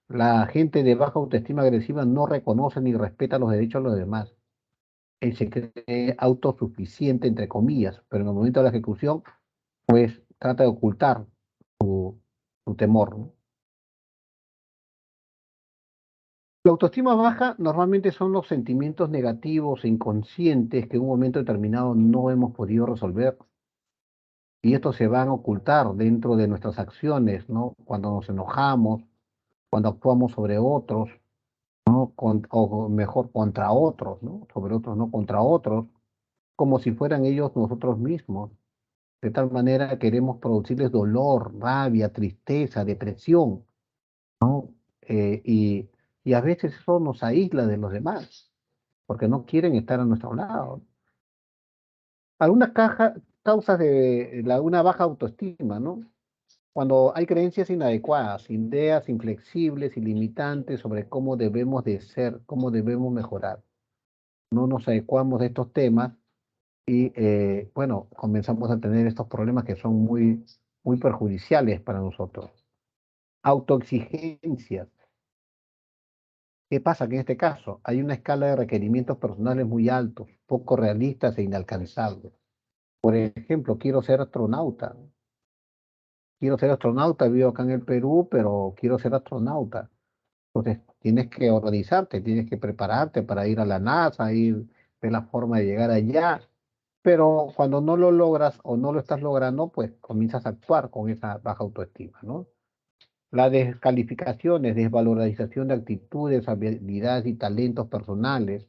La gente de baja autoestima agresiva no reconoce ni respeta los derechos de los demás. Él se cree autosuficiente, entre comillas, pero en el momento de la ejecución, pues trata de ocultar su temor, ¿no? La autoestima baja normalmente son los sentimientos negativos e inconscientes que en un momento determinado no hemos podido resolver y estos se van a ocultar dentro de nuestras acciones, ¿no? Cuando nos enojamos, cuando actuamos sobre otros, ¿no? O mejor, contra otros, ¿no? Sobre otros, no contra otros, como si fueran ellos nosotros mismos. De tal manera queremos producirles dolor, rabia, tristeza, depresión, ¿no? Y a veces eso nos aísla de los demás, porque no quieren estar a nuestro lado. Algunas causas de una baja autoestima, ¿no? Cuando hay creencias inadecuadas, ideas inflexibles y limitantes sobre cómo debemos de ser, cómo debemos mejorar. No nos adecuamos de estos temas y, bueno, comenzamos a tener estos problemas que son muy perjudiciales para nosotros. Autoexigencias. ¿Qué pasa? Que en este caso hay una escala de requerimientos personales muy altos, poco realistas e inalcanzables. Por ejemplo, quiero ser astronauta, vivo acá en el Perú, pero quiero ser astronauta. Entonces, tienes que organizarte, tienes que prepararte para ir a la NASA, ver la forma de llegar allá. Pero cuando no lo logras o no lo estás logrando, pues comienzas a actuar con esa baja autoestima, ¿no? La descalificación, desvalorización de actitudes, habilidades y talentos personales,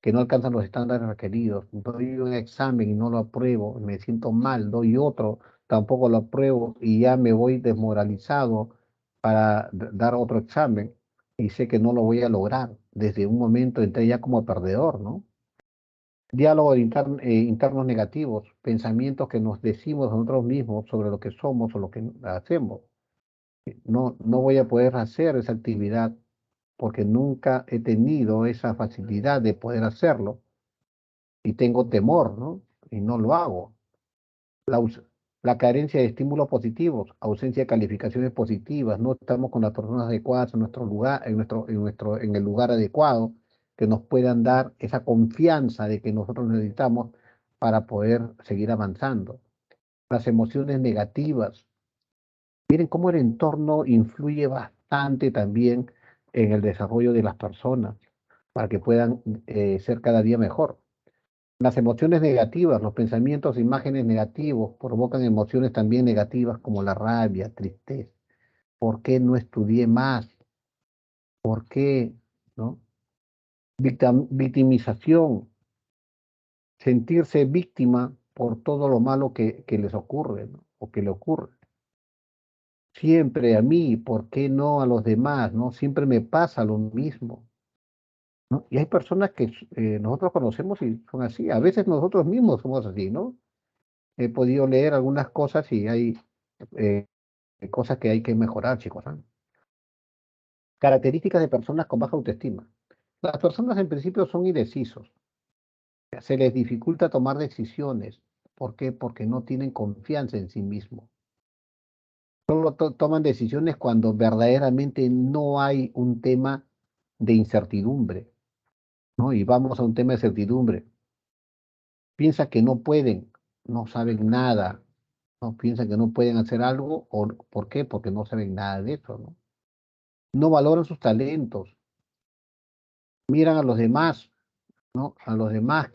que no alcanzan los estándares requeridos. Doy un examen y no lo apruebo, me siento mal, doy otro, tampoco lo apruebo y ya me voy desmoralizado para dar otro examen y sé que no lo voy a lograr. Desde un momento entré ya como perdedor, ¿no? Diálogos internos negativos, pensamientos que nos decimos a nosotros mismos sobre lo que somos o lo que hacemos. No voy a poder hacer esa actividad porque nunca he tenido esa facilidad de poder hacerlo y tengo temor, ¿no? Y no lo hago. La, la carencia de estímulos positivos, ausencia de calificaciones positivas, no estamos con las personas adecuadas en nuestro lugar, en el lugar adecuado, que nos puedan dar esa confianza de que nosotros necesitamos para poder seguir avanzando. Las emociones negativas. Miren cómo el entorno influye bastante también en el desarrollo de las personas para que puedan ser cada día mejor. Las emociones negativas, los pensamientos, imágenes negativos provocan emociones también negativas como la rabia, tristeza. ¿Por qué no estudié más? ¿Por qué? ¿No? Victimización, sentirse víctima por todo lo malo que les ocurre, ¿no? O que le ocurre. Siempre a mí, ¿por qué no a los demás? ¿No? Siempre me pasa lo mismo. ¿No? Y hay personas que nosotros conocemos y son así. A veces nosotros mismos somos así, ¿no? He podido leer algunas cosas y hay eh, cosas que hay que mejorar, chicos, ¿ah? Características de personas con baja autoestima. Las personas en principio son indecisos. Se les dificulta tomar decisiones. ¿Por qué? Porque no tienen confianza en sí mismos. Solo toman decisiones cuando verdaderamente no hay un tema de incertidumbre, ¿no? Y vamos a un tema de certidumbre. Piensa que no pueden, no saben nada, ¿no? Piensan que no pueden hacer algo, o ¿por qué? Porque no saben nada de eso, ¿no? No valoran sus talentos, miran a los demás, ¿no? A los demás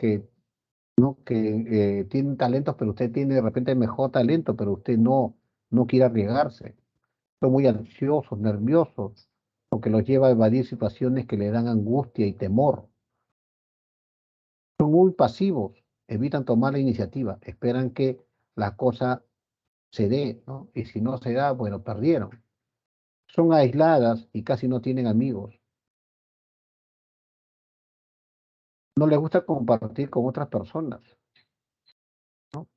¿no? que tienen talentos, pero usted tiene de repente mejor talento, pero usted no quiere arriesgarse. Son muy ansiosos, nerviosos, lo que los lleva a evadir situaciones que le dan angustia y temor. Son muy pasivos, evitan tomar la iniciativa, esperan que la cosa se dé, ¿no? Y si no se da, bueno, perdieron. Son aisladas y casi no tienen amigos. No les gusta compartir con otras personas, ¿no?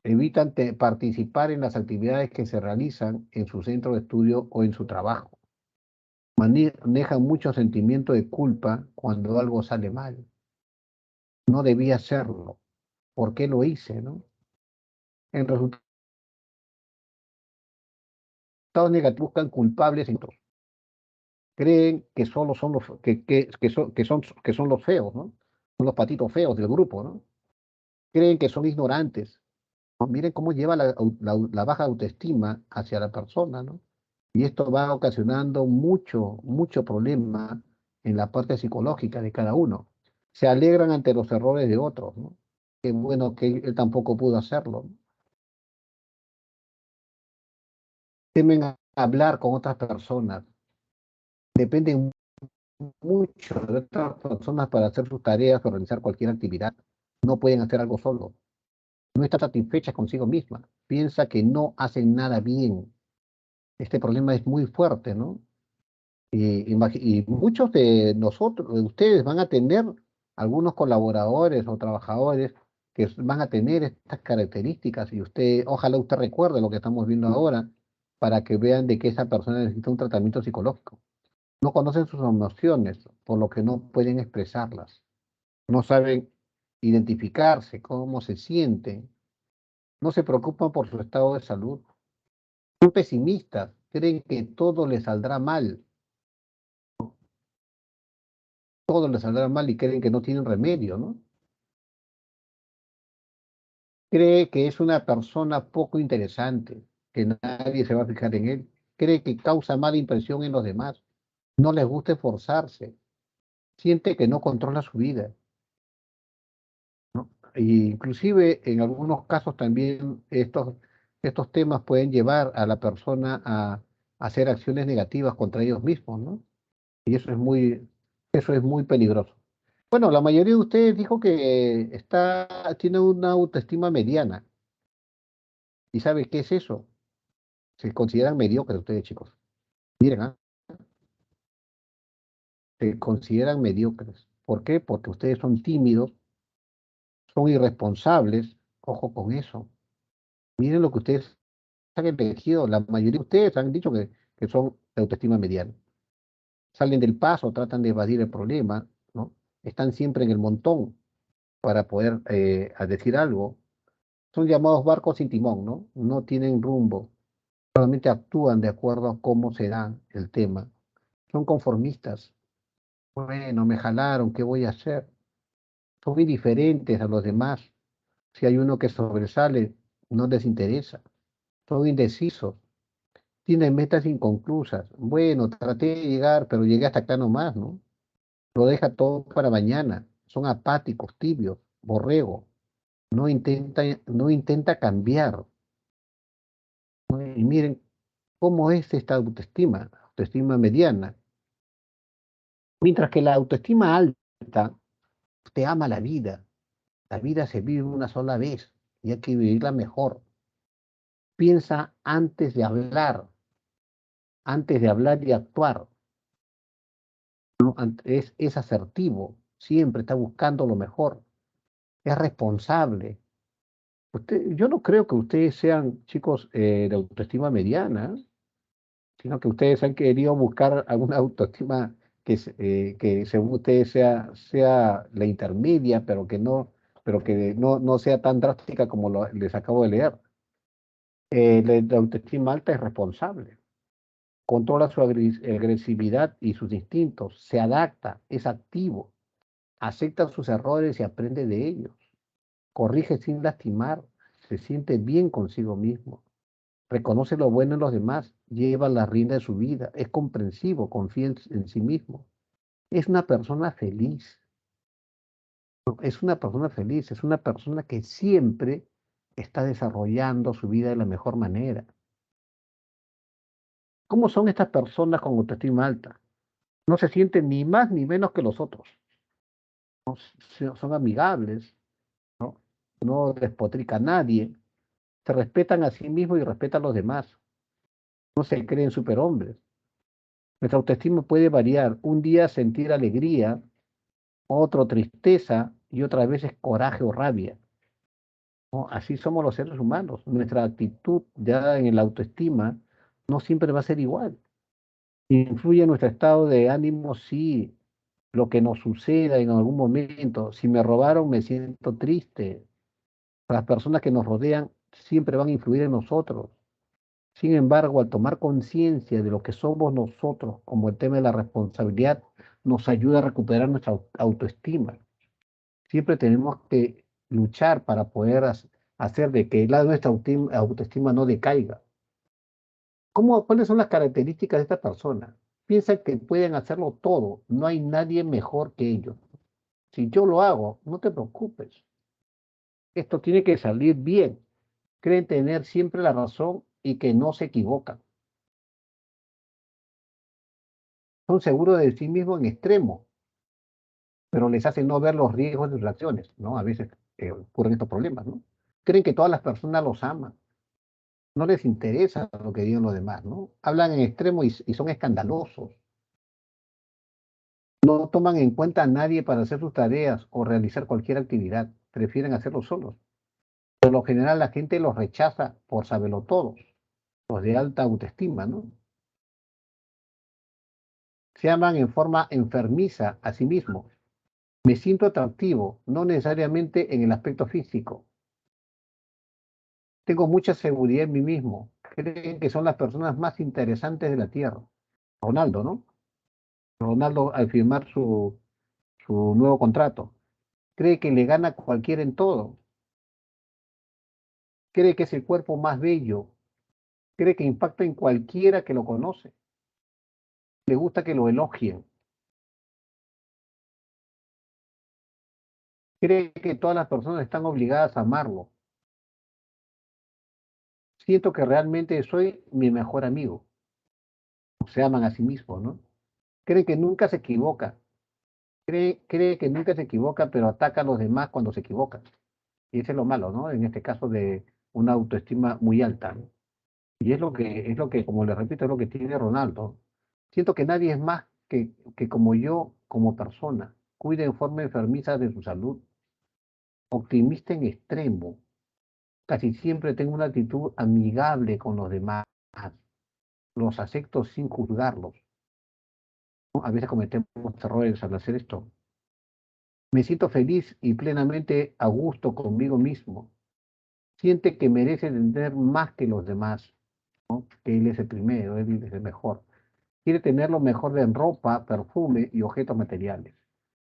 Evitan participar en las actividades que se realizan en su centro de estudio o en su trabajo. Manejan mucho sentimiento de culpa cuando algo sale mal. No debía hacerlo. ¿Por qué lo hice, no? En resultados negativos buscan culpables en otros. Creen que solo son los que son los feos, ¿no? Son los patitos feos del grupo, ¿no? Creen que son ignorantes. ¿No? Miren cómo lleva la baja autoestima hacia la persona, ¿no? Y esto va ocasionando mucho problema en la parte psicológica de cada uno. Se alegran ante los errores de otros, ¿no? Qué bueno que él tampoco pudo hacerlo, ¿no? Temen a hablar con otras personas, dependen mucho de otras personas para hacer sus tareas o realizar cualquier actividad. No pueden hacer algo solo. No está satisfecha consigo misma. Piensa que no hacen nada bien. Este problema es muy fuerte, ¿no? Y muchos de nosotros, de ustedes, van a tener algunos colaboradores o trabajadores que van a tener estas características y ojalá usted recuerde lo que estamos viendo ahora para que vean de que esa persona necesita un tratamiento psicológico. No conocen sus emociones, por lo que no pueden expresarlas. No saben identificarse, cómo se sienten. No se preocupan por su estado de salud. Son pesimistas, creen que todo les saldrá mal. Todo les saldrá mal y creen que no tienen remedio, ¿no? Cree que es una persona poco interesante, que nadie se va a fijar en él. Cree que causa mala impresión en los demás. No les gusta esforzarse. Siente que no controla su vida, ¿no? E inclusive en algunos casos también estos temas pueden llevar a la persona a hacer acciones negativas contra ellos mismos, ¿no? Y eso es muy peligroso. Bueno, la mayoría de ustedes dijo que tiene una autoestima mediana. ¿Y sabe qué es eso? Se consideran mediocres ustedes, chicos. Miren, se consideran mediocres. ¿Por qué? Porque ustedes son tímidos, son irresponsables. Ojo con eso. Miren lo que ustedes han elegido. La mayoría de ustedes han dicho que son de autoestima mediana. Salen del paso, tratan de evadir el problema, ¿no? Están siempre en el montón para poder a decir algo. Son llamados barcos sin timón, ¿no? No tienen rumbo, solamente actúan de acuerdo a cómo se da el tema. Son conformistas. Bueno, me jalaron, ¿qué voy a hacer? Son indiferentes a los demás. Si hay uno que sobresale, no les interesa. Son indecisos. Tienen metas inconclusas. Bueno, traté de llegar, pero llegué hasta acá nomás, ¿no? Lo deja todo para mañana. Son apáticos, tibios, borrego. No intenta cambiar. ¿No? Y miren cómo es esta autoestima mediana. Mientras que la autoestima alta, te ama la vida. La vida se vive una sola vez y hay que vivirla mejor. Piensa antes de hablar y actuar. ¿No? Es asertivo, siempre está buscando lo mejor, es responsable. Yo no creo que ustedes sean chicos de autoestima mediana, sino que ustedes han querido buscar alguna autoestima que según ustedes sea la intermedia, pero que no sea tan drástica como les acabo de leer. La autoestima alta es responsable, controla su agresividad y sus instintos, se adapta, es activo, acepta sus errores y aprende de ellos, corrige sin lastimar, se siente bien consigo mismo, reconoce lo bueno en los demás, lleva la rienda de su vida, es comprensivo, confía en sí mismo, es una persona feliz, ¿no? Es una persona feliz, es una persona que siempre está desarrollando su vida de la mejor manera. ¿Cómo son estas personas con autoestima alta? No se sienten ni más ni menos que los otros. Son amigables, ¿no? No despotrica a nadie, se respetan a sí mismos y respetan a los demás. No se creen superhombres. Nuestra autoestima puede variar. Un día sentir alegría, otro tristeza y otras veces coraje o rabia, ¿no? Así somos los seres humanos. Nuestra actitud ya en la autoestima no siempre va a ser igual. Influye en nuestro estado de ánimo, sí, lo que nos suceda en algún momento. Si me robaron, me siento triste. Las personas que nos rodean siempre van a influir en nosotros. Sin embargo, al tomar conciencia de lo que somos nosotros, como el tema de la responsabilidad, nos ayuda a recuperar nuestra autoestima. Siempre tenemos que luchar para poder hacer de que nuestra autoestima no decaiga. ¿Cuáles son las características de esta persona? Piensan que pueden hacerlo todo, no hay nadie mejor que ellos. Si yo lo hago, no te preocupes, esto tiene que salir bien. Creen tener siempre la razón y que no se equivocan. Son seguros de sí mismos en extremo, pero les hace no ver los riesgos de sus acciones, ¿no? A veces ocurren estos problemas, ¿no? Creen que todas las personas los aman, no les interesa lo que digan los demás, ¿no? Hablan en extremo y son escandalosos, no toman en cuenta a nadie para hacer sus tareas o realizar cualquier actividad, prefieren hacerlo solos. Por lo general la gente los rechaza por saberlo todos, los de alta autoestima, ¿no? Se aman en forma enfermiza a sí mismos. Me siento atractivo, no necesariamente en el aspecto físico. Tengo mucha seguridad en mí mismo. Creen que son las personas más interesantes de la Tierra. Ronaldo, ¿no? Ronaldo al firmar su nuevo contrato. Cree que le gana a cualquiera en todo. Cree que es el cuerpo más bello. Cree que impacta en cualquiera que lo conoce. Le gusta que lo elogien. Cree que todas las personas están obligadas a amarlo. Siento que realmente soy mi mejor amigo. Se aman a sí mismos, ¿no? Creen que nunca se equivoca. Cree que nunca se equivoca, pero ataca a los demás cuando se equivocan. Y eso es lo malo, ¿no? En este caso de una autoestima muy alta. Y es lo que, como le repito, es lo que tiene Ronaldo. Siento que nadie es más que como yo, como persona. Cuida en forma enfermiza de su salud. Optimista en extremo. Casi siempre tengo una actitud amigable con los demás. Los acepto sin juzgarlos, ¿no? A veces cometemos errores al hacer esto. Me siento feliz y plenamente a gusto conmigo mismo. Siente que merece tener más que los demás, que él es el primero, él es el mejor. Quiere tener lo mejor de ropa, perfume y objetos materiales,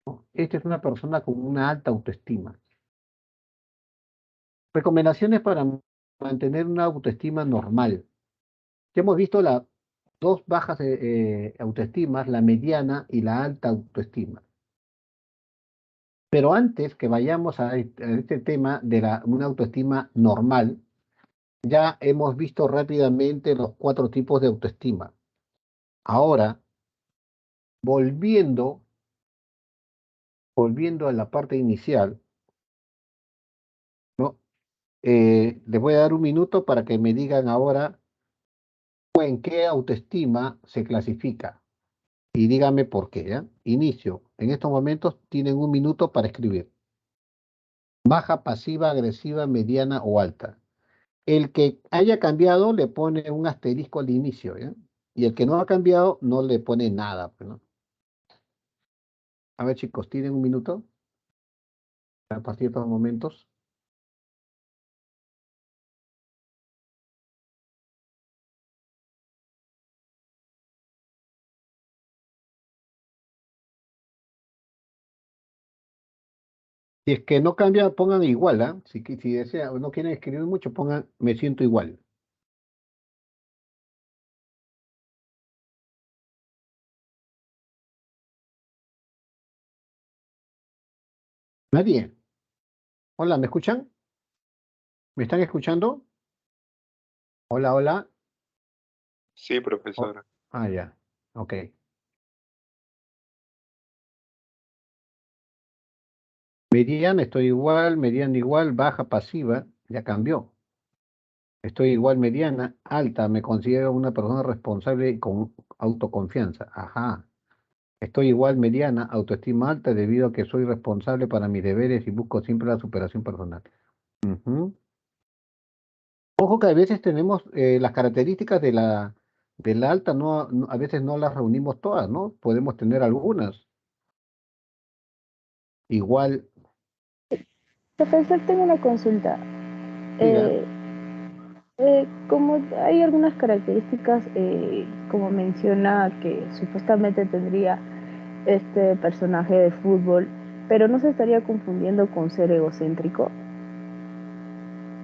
¿no? Esta es una persona con una alta autoestima. Recomendaciones para mantener una autoestima normal. Ya hemos visto las dos bajas autoestimas, la mediana y la alta autoestima. Pero antes que vayamos a este tema de una autoestima normal, ya hemos visto rápidamente los cuatro tipos de autoestima. Ahora, volviendo, volviendo a la parte inicial, ¿no? Les voy a dar un minuto para que me digan ahora en qué autoestima se clasifica y díganme por qué, ¿ya? Inicio. En estos momentos tienen un minuto para escribir. Baja, pasiva, agresiva, mediana o alta. El que haya cambiado le pone un asterisco al inicio, ¿ya? Y el que no ha cambiado no le pone nada, pues, ¿no? A ver, chicos, ¿tienen un minuto a partir de estos momentos? Si es que no cambia, pongan igual, ¿ah? Si desea, no quieren escribir mucho, pongan me siento igual. Nadie. Hola, ¿me escuchan? ¿Me están escuchando? Hola, hola. Sí, Oh, profesor. ya. Ok. Mediana, estoy igual, mediana igual, baja, pasiva, ya cambió. Estoy igual, mediana, alta, me considero una persona responsable y con autoconfianza. Ajá. Estoy igual, mediana, autoestima alta debido a que soy responsable para mis deberes y busco siempre la superación personal. Ujú. Ojo que a veces tenemos las características de la alta, a veces no las reunimos todas, ¿no? Podemos tener algunas. Igual, Profesor, tengo una consulta. diga, Eh, como hay algunas características, como menciona que supuestamente tendría este personaje de fútbol, pero no se estaría confundiendo con ser egocéntrico.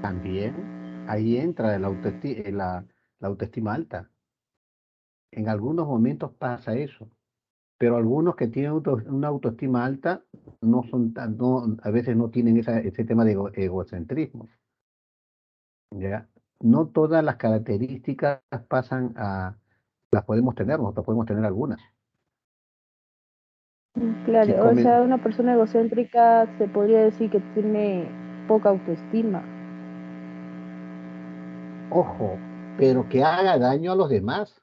también ahí entra la autoestima alta. En algunos momentos pasa eso, pero algunos que tienen una autoestima alta no son a veces no tienen ese tema de egocentrismo, ¿ya? No todas las características las podemos tener, nosotros podemos tener algunas. Si Claro, o comen, sea, una persona egocéntrica se podría decir que tiene poca autoestima. ojo, pero que haga daño a los demás.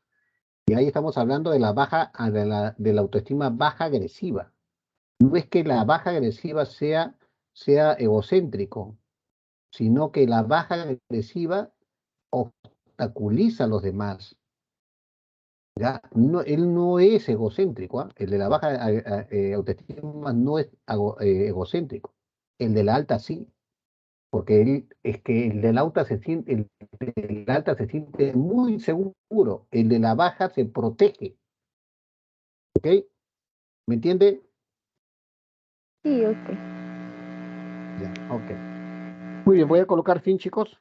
Y ahí estamos hablando de la autoestima baja agresiva. No es que la baja agresiva sea egocéntrico, sino que la baja agresiva obstaculiza a los demás. ¿Ya? No, él no es egocéntrico, ¿ah? El de la baja autoestima no es egocéntrico. El de la alta sí, porque es que el del alta se siente muy seguro, el de la baja se protege, ¿ok? ¿Me entiende? Sí, ok. Ya, ok. Muy bien, voy a colocar fin, chicos.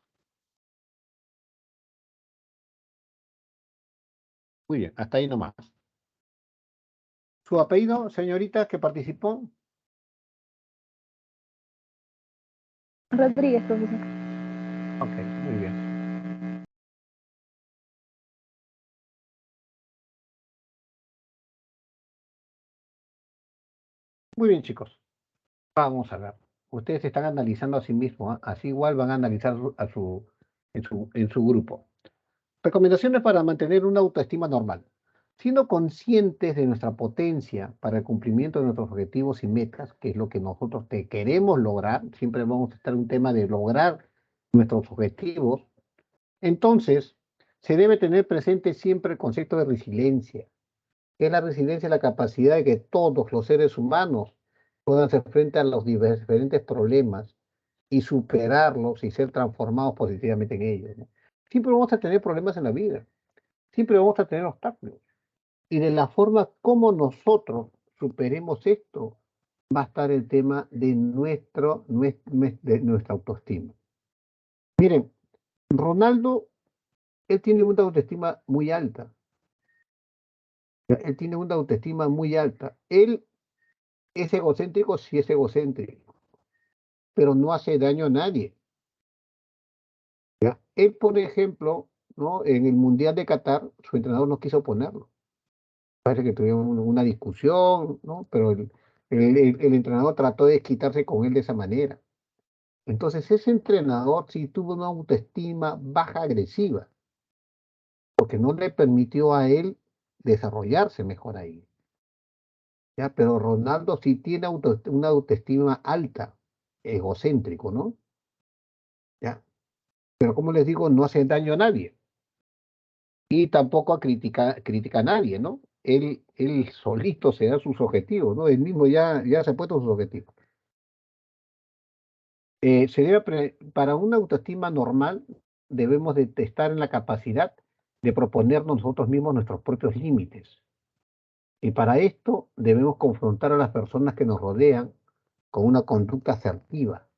Muy bien, hasta ahí nomás. ¿Su apellido, señorita, que participó? Rodríguez, profesor. Ok, muy bien. Muy bien, chicos. Vamos a ver. Ustedes se están analizando a sí mismos, ¿ah? Así igual van a analizar en su grupo. Recomendaciones para mantener una autoestima normal. Siendo conscientes de nuestra potencia para el cumplimiento de nuestros objetivos y metas, que es lo que nosotros queremos lograr, siempre vamos a estar en un tema de lograr nuestros objetivos, entonces se debe tener presente siempre el concepto de resiliencia, que es la resiliencia, la capacidad de que todos los seres humanos puedan hacer frente a los diferentes problemas y superarlos y ser transformados positivamente en ellos, ¿no? Siempre vamos a tener problemas en la vida, siempre vamos a tener obstáculos. Y de la forma como nosotros superemos esto, va a estar el tema de de nuestra autoestima. Miren, Ronaldo, él tiene una autoestima muy alta. Él tiene una autoestima muy alta. Él es egocéntrico, sí es egocéntrico, pero no hace daño a nadie. ¿Ya? Él, por ejemplo, ¿no? En el Mundial de Qatar, su entrenador no quiso ponerlo. Parece que tuvieron una discusión, ¿no? Pero el entrenador trató de quitarse con él de esa manera. Entonces, ese entrenador sí tuvo una autoestima baja agresiva, porque no le permitió a él desarrollarse mejor ahí. ¿Ya? Pero Ronaldo sí tiene una autoestima alta, egocéntrico, ¿no? ¿Ya? Pero como les digo, no hace daño a nadie y tampoco critica a nadie, ¿no? Él solito se da sus objetivos, ¿no? Él mismo ya se ha puesto sus objetivos. Para una autoestima normal, debemos de estar en la capacidad de proponernos nosotros mismos nuestros propios límites. Y para esto debemos confrontar a las personas que nos rodean con una conducta asertiva.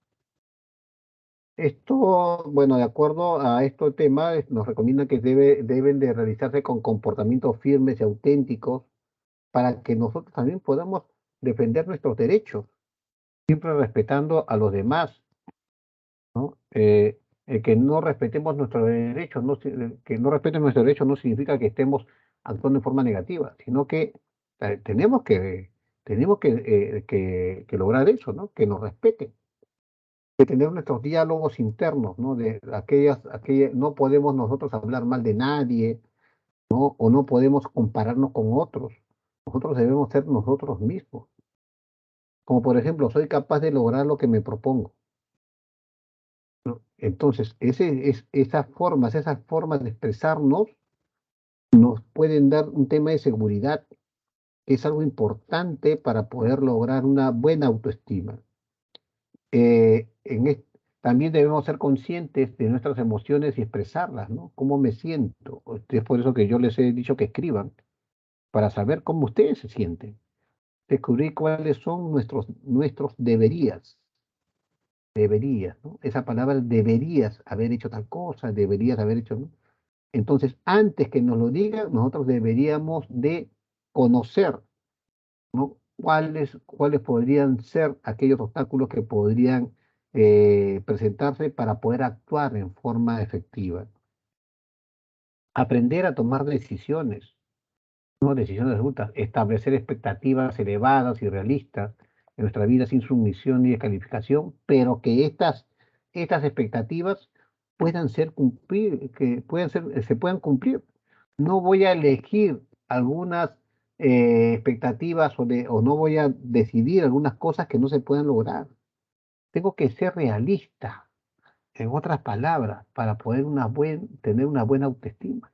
Esto, bueno, de acuerdo a este tema, nos recomienda que deben de realizarse con comportamientos firmes y auténticos para que nosotros también podamos defender nuestros derechos, siempre respetando a los demás, ¿no? El que no respetemos nuestros derechos, que no respeten nuestros derechos no significa que estemos actuando de forma negativa, sino que eh, tenemos que, que lograr eso, ¿no? Que nos respeten, que tener nuestros diálogos internos, ¿no? De no podemos nosotros hablar mal de nadie, ¿no? O no podemos compararnos con otros. Nosotros debemos ser nosotros mismos. Como por ejemplo, soy capaz de lograr lo que me propongo. Entonces, esas formas de expresarnos nos pueden dar un tema de seguridad, que es algo importante para poder lograr una buena autoestima. Eh, en es- También debemos ser conscientes de nuestras emociones y expresarlas, ¿no? ¿Cómo me siento? Es por eso que yo les he dicho que escriban, para saber cómo ustedes se sienten. Descubrir cuáles son nuestros deberías, ¿no? Esa palabra deberías haber hecho tal cosa, deberías haber hecho, ¿no? Entonces, antes que nos lo digan, nosotros deberíamos de conocer, ¿no? Cuáles podrían ser aquellos obstáculos que podrían presentarse para poder actuar en forma efectiva. Aprender a tomar decisiones, no decisiones adultas, establecer expectativas elevadas y realistas en nuestra vida sin sumisión ni descalificación, pero que estas expectativas puedan ser se puedan cumplir. No voy a elegir algunas expectativas o no voy a decidir algunas cosas que no se puedan lograr. Tengo que ser realista, en otras palabras, para poder tener una buena autoestima.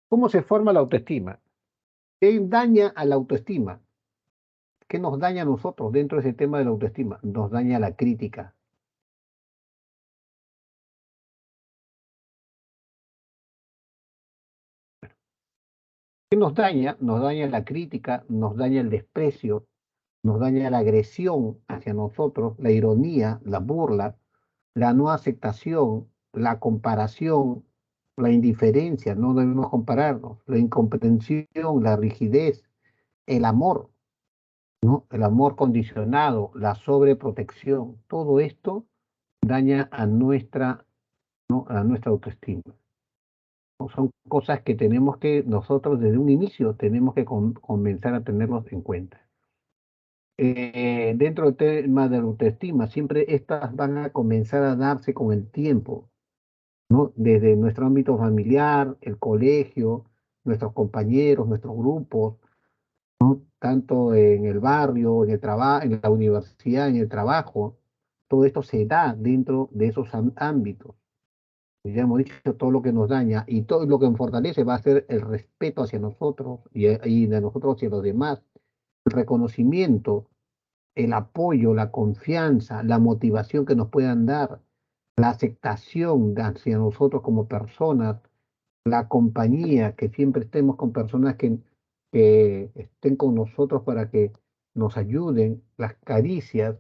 ¿Cómo se forma la autoestima? ¿Qué daña a la autoestima? ¿Qué nos daña a nosotros dentro de ese tema de la autoestima? Nos daña la crítica. ¿Qué nos daña? Nos daña la crítica, nos daña el desprecio, nos daña la agresión hacia nosotros, la ironía, la burla, la no aceptación, la comparación, la indiferencia, no debemos compararnos, la incomprensión, la rigidez, el amor, ¿no? El amor condicionado, la sobreprotección, todo esto daña a nuestra, ¿no? A nuestra autoestima. Son cosas que tenemos que, nosotros desde un inicio, tenemos que comenzar a tenerlos en cuenta. Dentro del tema de la autoestima, siempre estas van a comenzar a darse con el tiempo, ¿no? Desde nuestro ámbito familiar, el colegio, nuestros compañeros, nuestros grupos, ¿no? Tanto en el barrio, en el trabajo, en la universidad, en el trabajo, todo esto se da dentro de esos ámbitos. Ya hemos dicho todo lo que nos daña y todo lo que nos fortalece va a ser el respeto hacia nosotros y de nosotros hacia los demás, el reconocimiento, el apoyo, la confianza, la motivación que nos puedan dar, la aceptación hacia nosotros como personas, la compañía, que siempre estemos con personas que estén con nosotros para que nos ayuden, las caricias,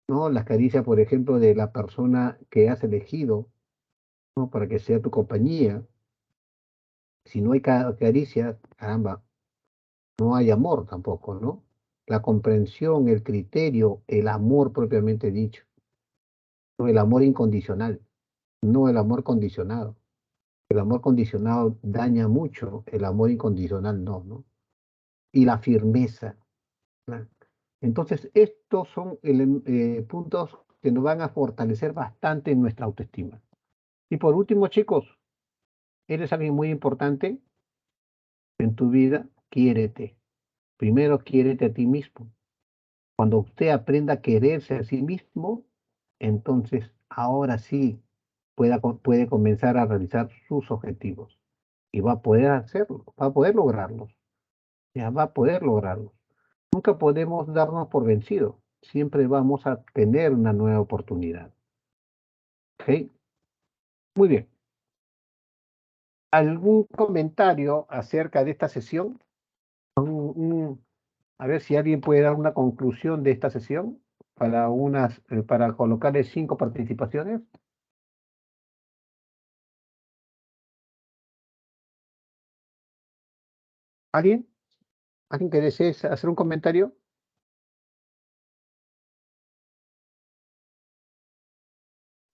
¿no? Las caricias, por ejemplo, de la persona que has elegido, ¿no? Para que sea tu compañía. Si no hay caricias, caramba, no hay amor tampoco, ¿no? La comprensión, el criterio, el amor propiamente dicho, ¿no? El amor incondicional, no el amor condicionado. El amor condicionado daña mucho, el amor incondicional no, ¿no? Y la firmeza, ¿no? Entonces, estos son puntos que nos van a fortalecer bastante en nuestra autoestima. Y por último, chicos, eres alguien muy importante en tu vida, quiérete. Primero, quiérete a ti mismo. Cuando usted aprenda a quererse a sí mismo, entonces ahora sí puede comenzar a realizar sus objetivos y va a poder hacerlo, va a poder lograrlos, ya va a poder lograrlos. Nunca podemos darnos por vencidos, siempre vamos a tener una nueva oportunidad. ¿Ok? Muy bien. ¿Algún comentario acerca de esta sesión? A ver si alguien puede dar una conclusión de esta sesión para colocarle 5 participaciones. ¿Alguien? ¿Alguien que desee hacer un comentario?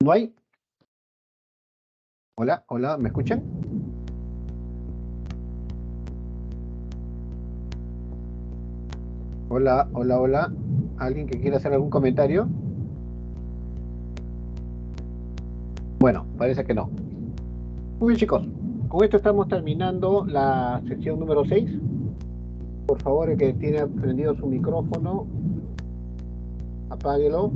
¿No hay? Hola, hola, ¿me escuchan? Hola, hola, hola. ¿Alguien que quiera hacer algún comentario? Bueno, parece que no. Muy bien, chicos. Con esto estamos terminando la sección número 6. Por favor, el que tiene prendido su micrófono, apáguelo.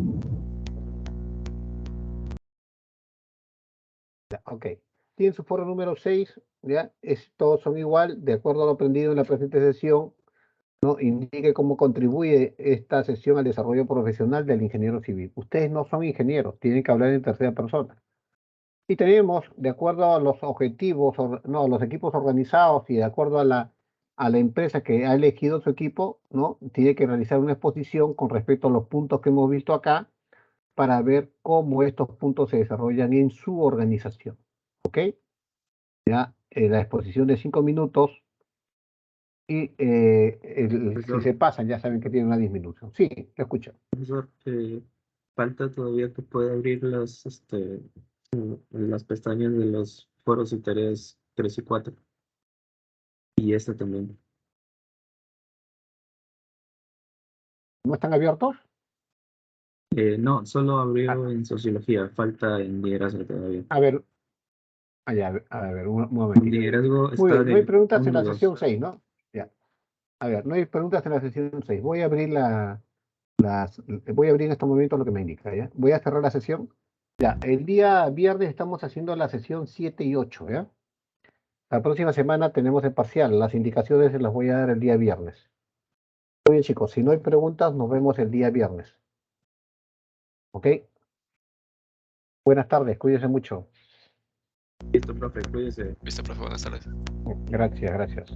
Ya, ok. Tienen su foro número 6, ¿ya? Todos son igual, de acuerdo a lo aprendido en la presente sesión, ¿no? Indique cómo contribuye esta sesión al desarrollo profesional del ingeniero civil. Ustedes no son ingenieros, tienen que hablar en tercera persona. Y tenemos, de acuerdo a los objetivos, no, a los equipos organizados y de acuerdo a la empresa que ha elegido su equipo, ¿no? Tiene que realizar una exposición con respecto a los puntos que hemos visto acá para ver cómo estos puntos se desarrollan en su organización. ¿Ok? Ya, la exposición de 5 minutos y si Profesor, se pasan ya saben que tiene una disminución. Sí, te escucho. profesor, falta todavía que pueda abrir las pestañas de los foros y tareas 3 y 4. Y esta también. ¿No están abiertos? No, solo Ah, abrió en sociología, falta en liderazgo todavía. a ver, a ver, un En momentito. liderazgo Muy está bien, no hay del preguntas en 1 la al 2. sesión 6, ¿no? Ya. A ver, no hay preguntas en la sesión 6. Voy a abrir voy a abrir en estos momentos lo que me indica, ¿ya? Voy a cerrar la sesión. Ya, el día viernes estamos haciendo la sesión 7 y 8, ¿ya? La próxima semana tenemos el parcial. Las indicaciones se las voy a dar el día viernes. Muy bien, chicos, si no hay preguntas, nos vemos el día viernes. ¿Ok? Buenas tardes, cuídense mucho. Listo, profe, cuídese. Listo, profe, buenas tardes. Gracias, gracias.